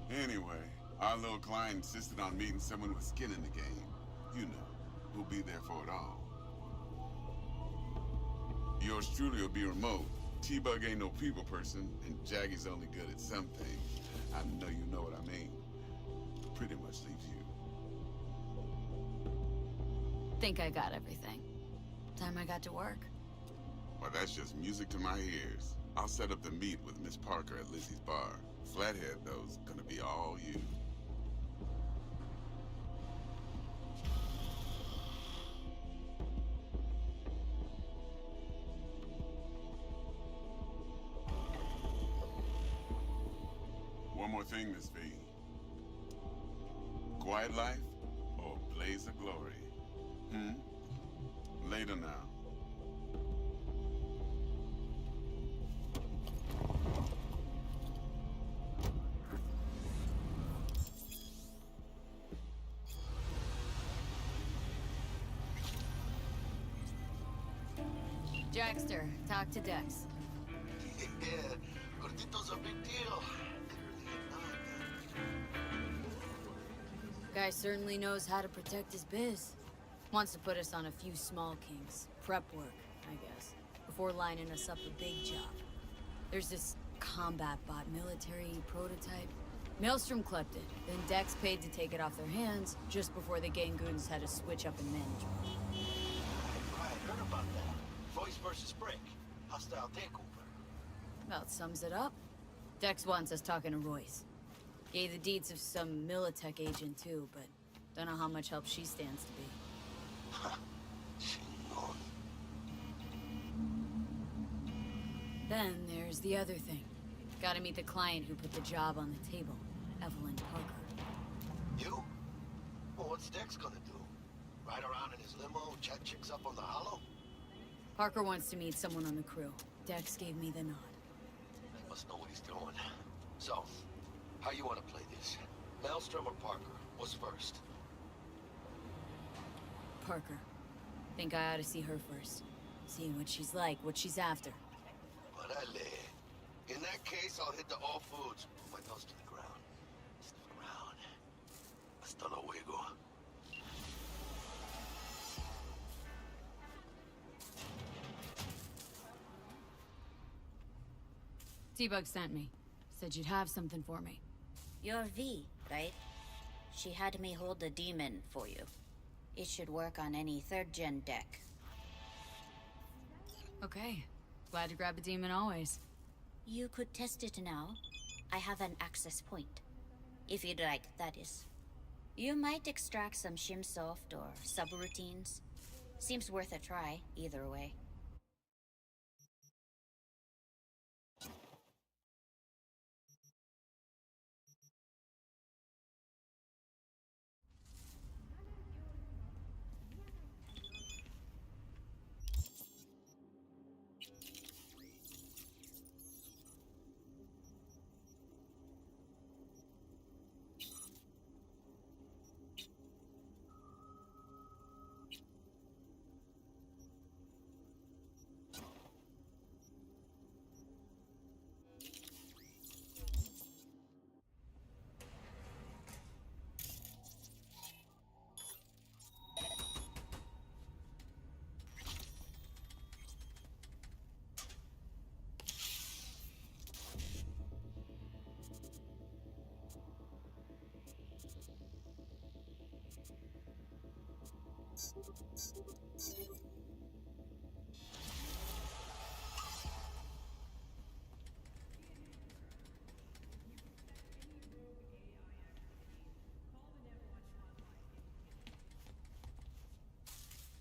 Anyway, our little client insisted on meeting someone with skin in the game. You know, who'll be there for it all. Yours truly will be remote. T-Bug ain't no people person, and Jaggy's only good at some things. I know you know what I mean. Pretty much leaves you. Think I got everything. Time I got to work. Well, that's just music to my ears. I'll set up the meet with Miss Parker at Lizzie's bar. Flathead, though's gonna be all you. One more thing, Miss V. Quiet life or blaze of glory? Later now. Jackster, talk to Dex. Yeah, Gordito's a big deal. Guy certainly knows how to protect his biz. Wants to put us on a few small kinks. Prep work, I guess. Before lining us up a big job. There's this combat bot military prototype. Maelstrom clept it, then Dex paid to take it off their hands just before the Gangoons had to switch up in management. I heard about that. Voice versus Brick. Hostile takeover. About sums it up. Dex wants us talking to Royce. Gave the deeds of some Militech agent too, but don't know how much help she stands to be. Then there's the other thing. Gotta meet the client who put the job on the table, Evelyn Parker. You? Well, what's Dex gonna do? Ride around in his limo, chat chicks up on the hollow? Parker wants to meet someone on the crew. Dex gave me the nod. He must know what he's doing. So, how you want to play this? Maelstrom or Parker? What's first? Parker. Think I ought to see her first. See what she's like, what she's after. Órale. In that case, I'll hit the all foods. Put my nose to the ground. Sniff around. Hasta luego. T-Bug sent me. Said you'd have something for me. You're V, right? She had me hold the demon for you. It should work on any 3rd-gen deck. Okay. Glad to grab a demon always. You could test it now. I have an access point. If you'd like, that is. You might extract some shimsoft or subroutines. Seems worth a try, either way.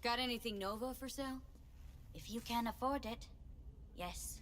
Got anything Nova for sale? If you can afford it, yes.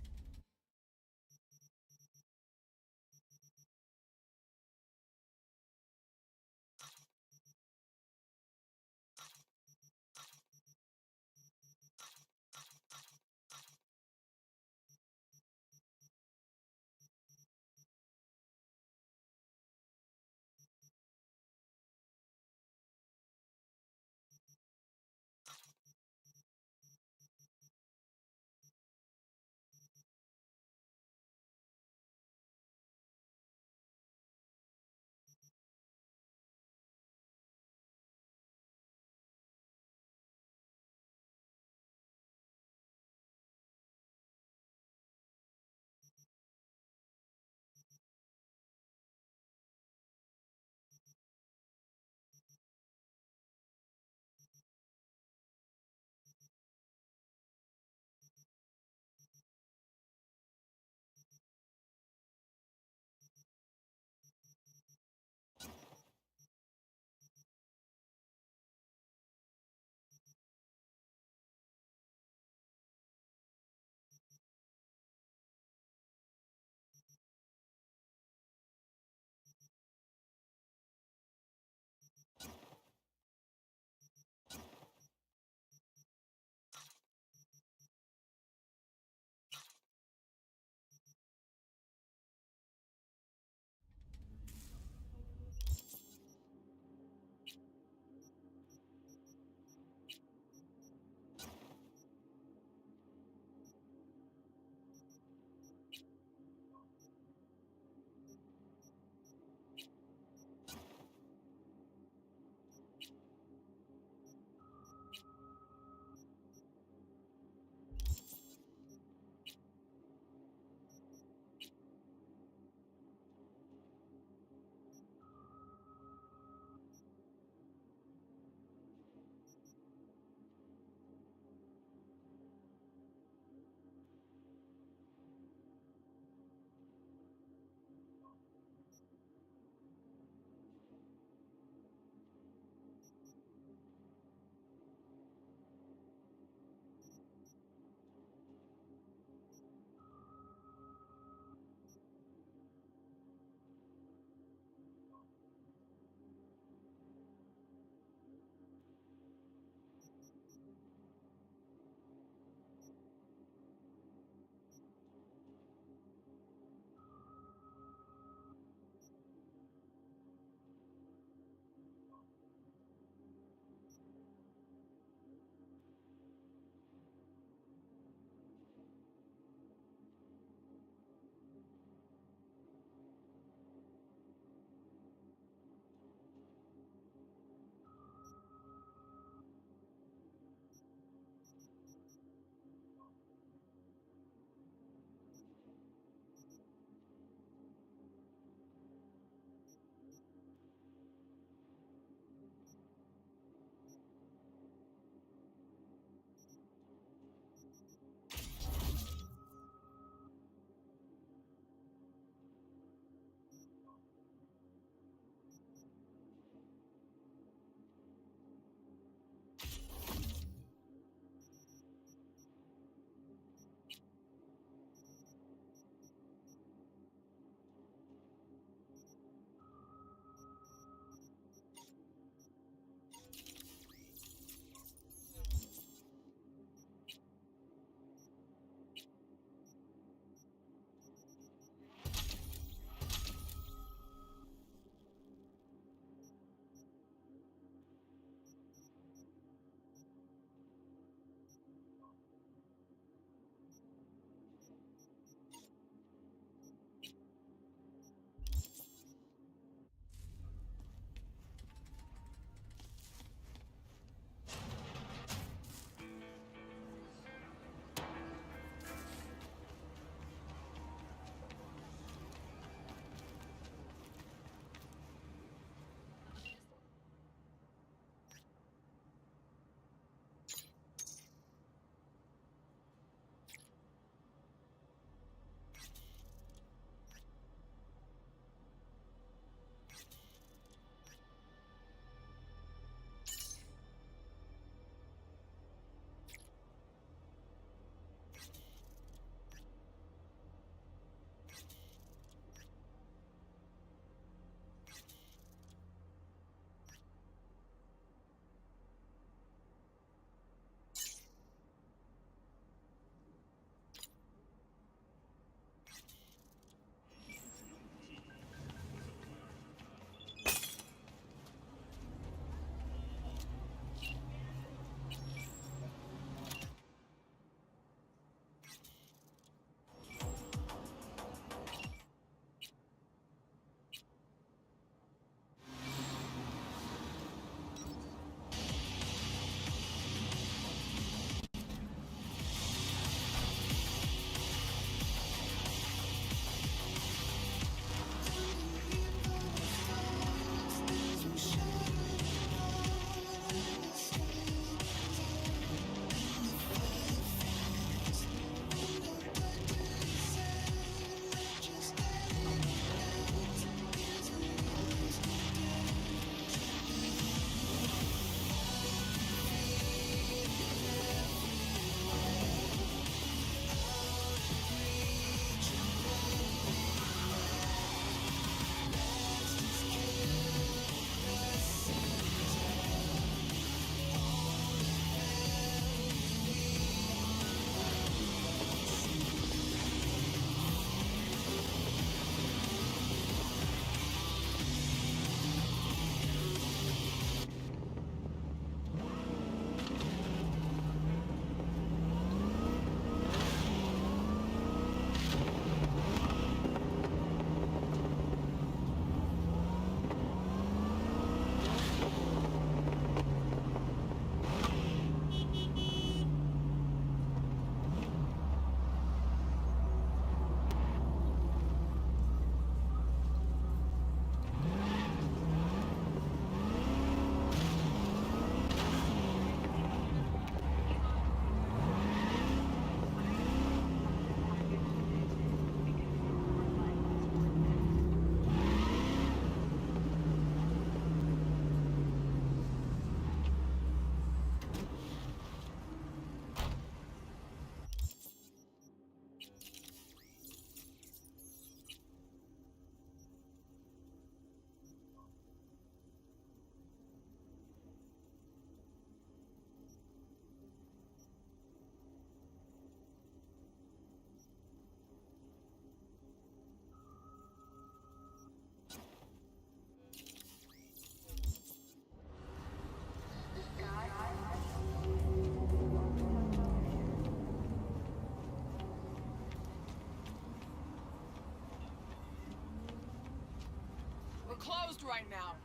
right now.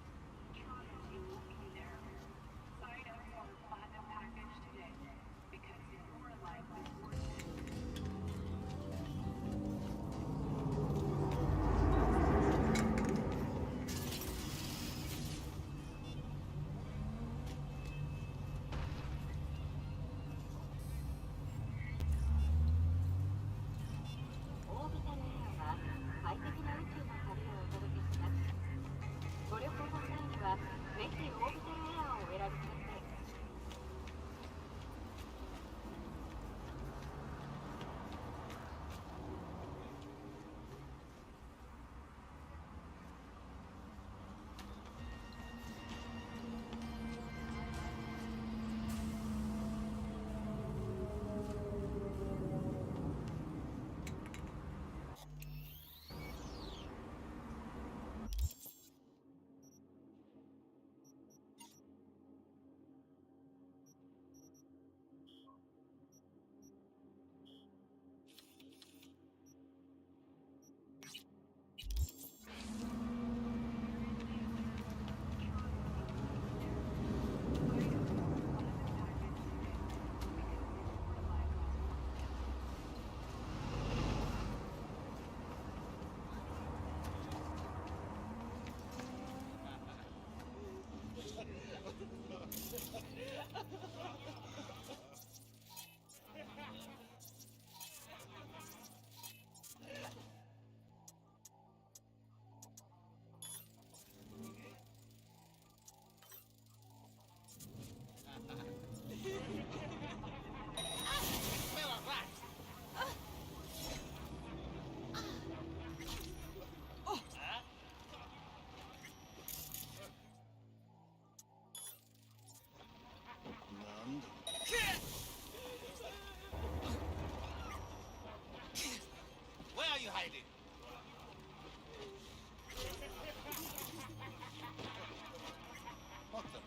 Where are you hiding? What the?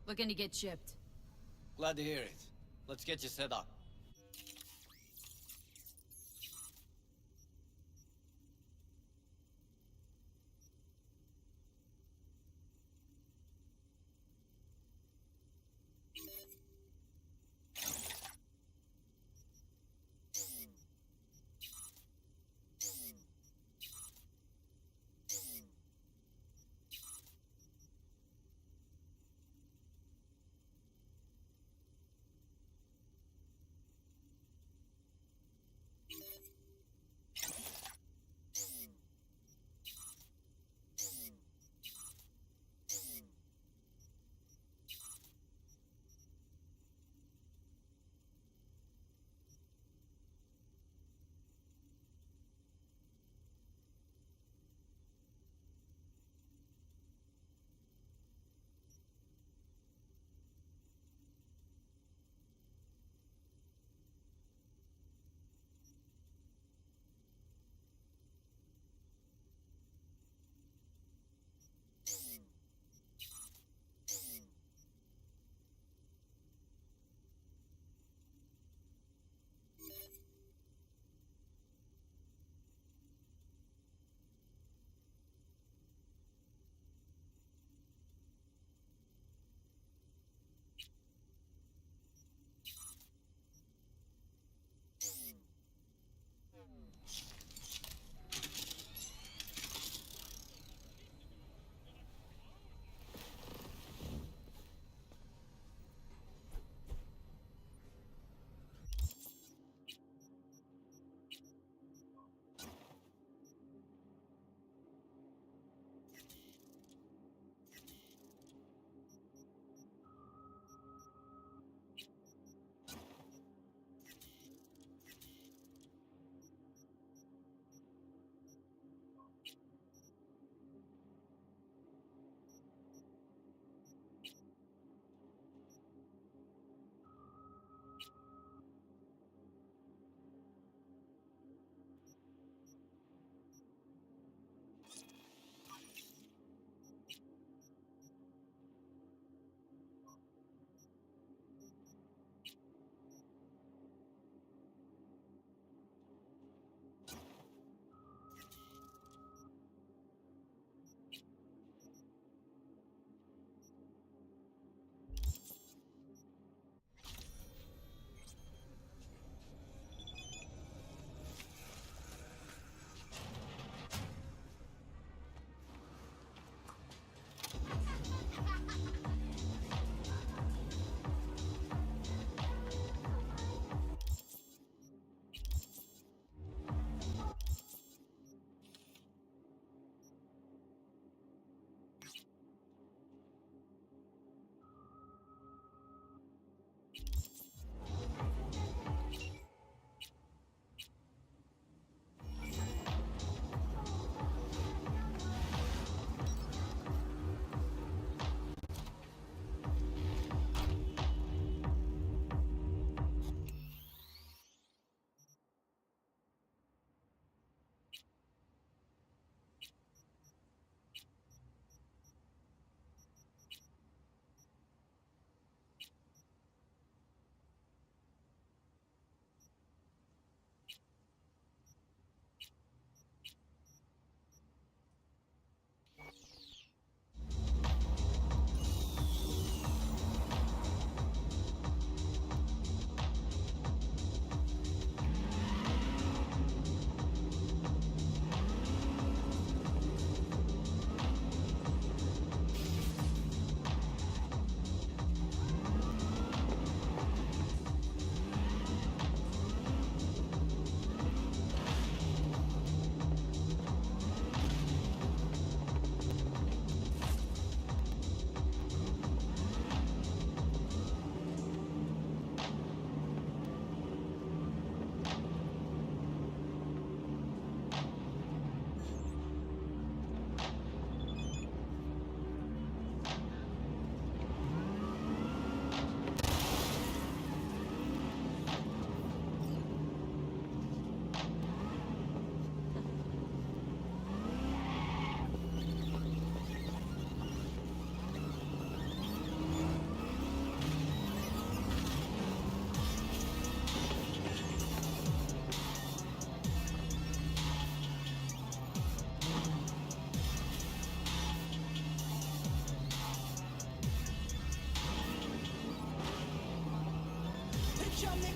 Looking to get chipped. Glad to hear it. Let's get you set up.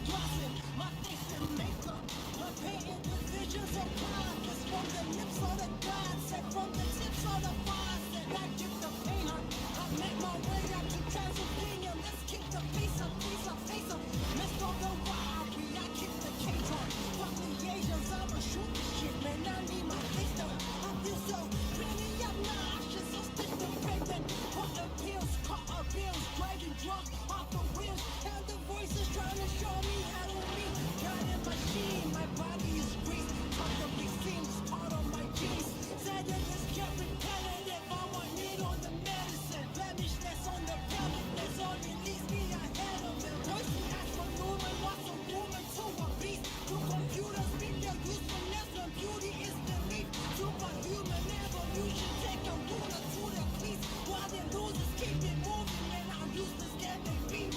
glossing. My face and makeup, my painted with visions of blindness from the lips of the gods and from the tips of the bars. And I get the pain on. I make my way up to Transylvania. Let's keep the face up, face up, face up. Mist of the wild, I keep the cage on. Fuck the Asians, I'ma shoot this shit, man. I need my face up. I feel so pretty up nauseous, so stiff the pavement. What appeals, cut appeals, dragging drugs off the wheels. And the voices trying to show me how to be. Driving machine, my body is greased. Comfortably seems part of my genes. Said that this kept repetitive. I want need on the medicine. Blemishness on the pelvis only leads me ahead of them. Voice ask for Newman, what's a woman to a beast? To computers speak their usefulness when beauty is the leap. Superhuman evolution, take a ruler to the police. While the losers keep it moving, and I'm useless, can they beat?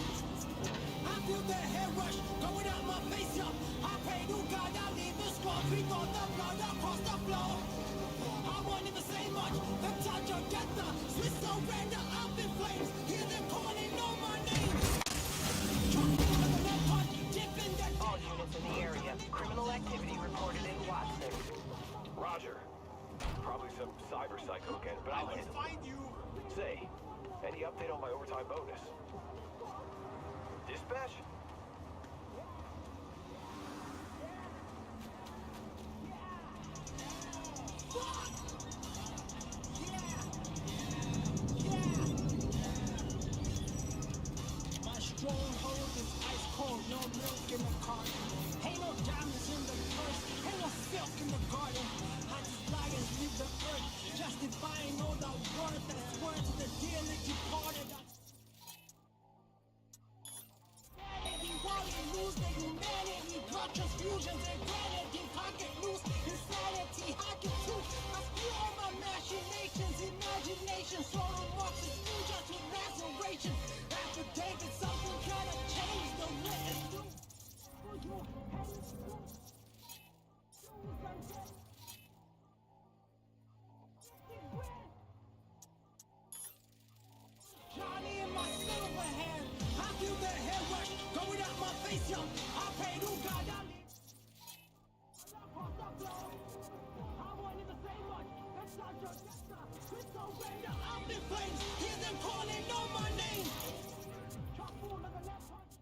I feel the hair rush going out my face, yo. I pray to God I leave the score. Breathe on the blood across the floor. I won't even say much. The touch of death, the Swiss surrender up in flames. Hear them calling on my name. All units in the area. Criminal activity reported in Watson. Roger. Probably some cyber psycho again, but I'll hit him. Find you. Say, any update on my overtime bonus? Dispatch? My stronghold is ice cold, no milk in the carton. Ain't no diamonds in the purse, ain't no silk in the garden. I just lions leave the earth, justifying all the worth that's worth the dearly departed. Lose their humanity, blood transfusions and gravity. I get loose, insanity, I get truth. I spew all my machinations, imagination, sorrow marks and just with laceration. After David, something gotta change the witness do. Johnny in my silver hand, I feel the hair rush going out my face, yo. I pray to God I live. I won't even say much. That's not your destiny. It's surrender up in flames. Hear them calling on my name. Chock full of the left punch.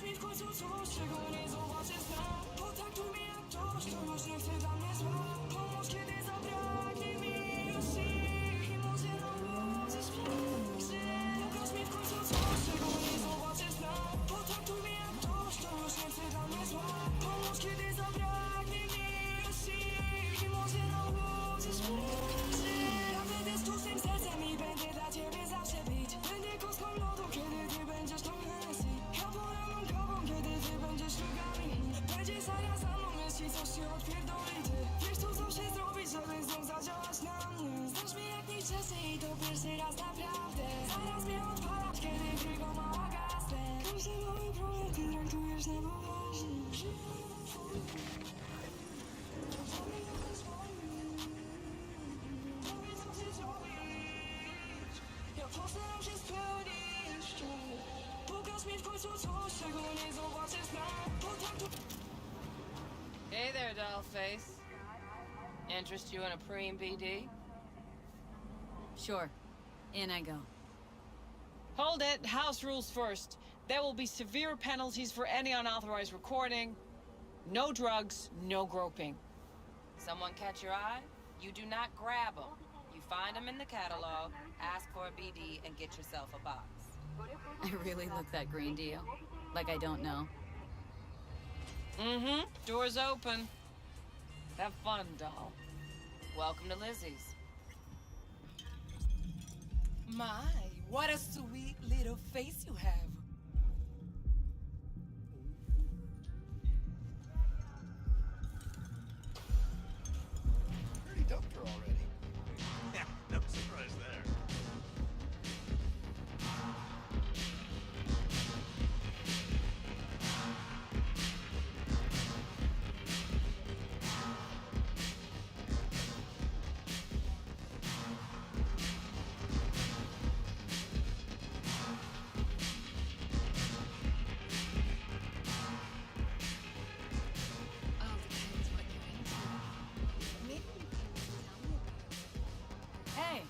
mi w końcu coś, czego nie zobaczysz sam. Potraktuj mnie jak ktoś, kto już nie chce dla mnie zła. Pomóż, kiedy zabraknie mi już ich. I może nauczysz mnie, że pokaż mi w końcu coś, czego nie zobaczysz sam. Potraktuj mnie jak ktoś, kto już nie chce dla mnie zła. Pomóż, kiedy zabraknie mi już ich. I może nauczysz mnie, że ja będę z tłustym sercem i będę dla ciebie zawsze bić. Będę kostką lodu, kiedy ty będziesz tą Hennessy. Ja poraną kawą, kiedy ty będziesz nogami. Będzie zaraz za mną, jeśli coś się odpierdoli ty. Wiesz tu co się zrobić, żeby znów zadziałać na mnie. Znasz mnie jak nic wcześniej i to pierwszy raz naprawdę. Zaraz mnie odpalasz, kiedy tylko mała gasnę. Każdy mały problem ty traktujesz na poważnie. Ja postaram się spełnić to. Pokaż mi w końcu coś, czego nie zobaczysz na. Hey there, dollface. Interest you in a preem BD? Sure. In I go. Hold it. House rules first. There will be severe penalties for any unauthorized recording. No drugs, no groping. Someone catch your eye? You do not grab them. You find them in the catalog, ask for a BD, and get yourself a box. I really look that green, do you? Like I don't know. Mm-hmm. Door's open. Have fun, doll. Welcome to Lizzie's. My, what a sweet little face you have. Already dumped her already. Yeah, no surprise there. All depends what you're into. Maybe you can tell me about Hey!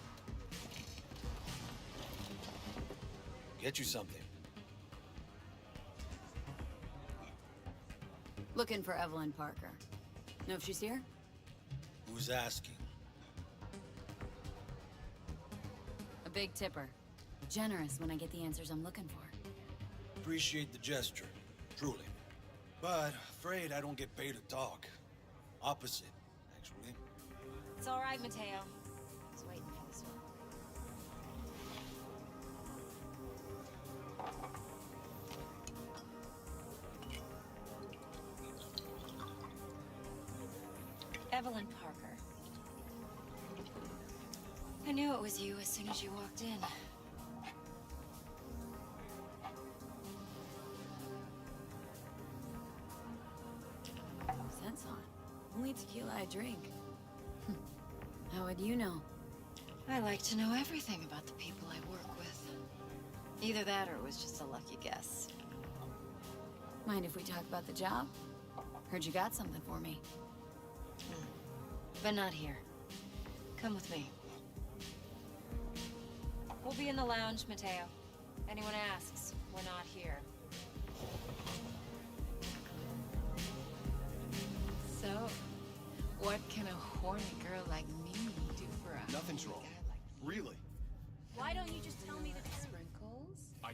Get you something. Looking for Evelyn Parker. Know if she's here? Who's asking? A big tipper. Generous when I get the answers I'm looking for. Appreciate the gesture, truly. But afraid I don't get paid to talk. Opposite, actually. It's all right, Mateo. Just waiting for this one. Evelyn Parker. I knew it was you as soon as you walked in. Sense on. Only tequila I drink. How would you know? I like to know everything about the people I work with. Either that or it was just a lucky guess. Mind if we talk about the job? Heard you got something for me. But not here. Come with me. We'll be in the lounge, Mateo. Anyone asks, we're not here. So, what can a horny girl like me do for a Nothing's wrong. Really? Why don't you just tell me the truth? Sprinkles? I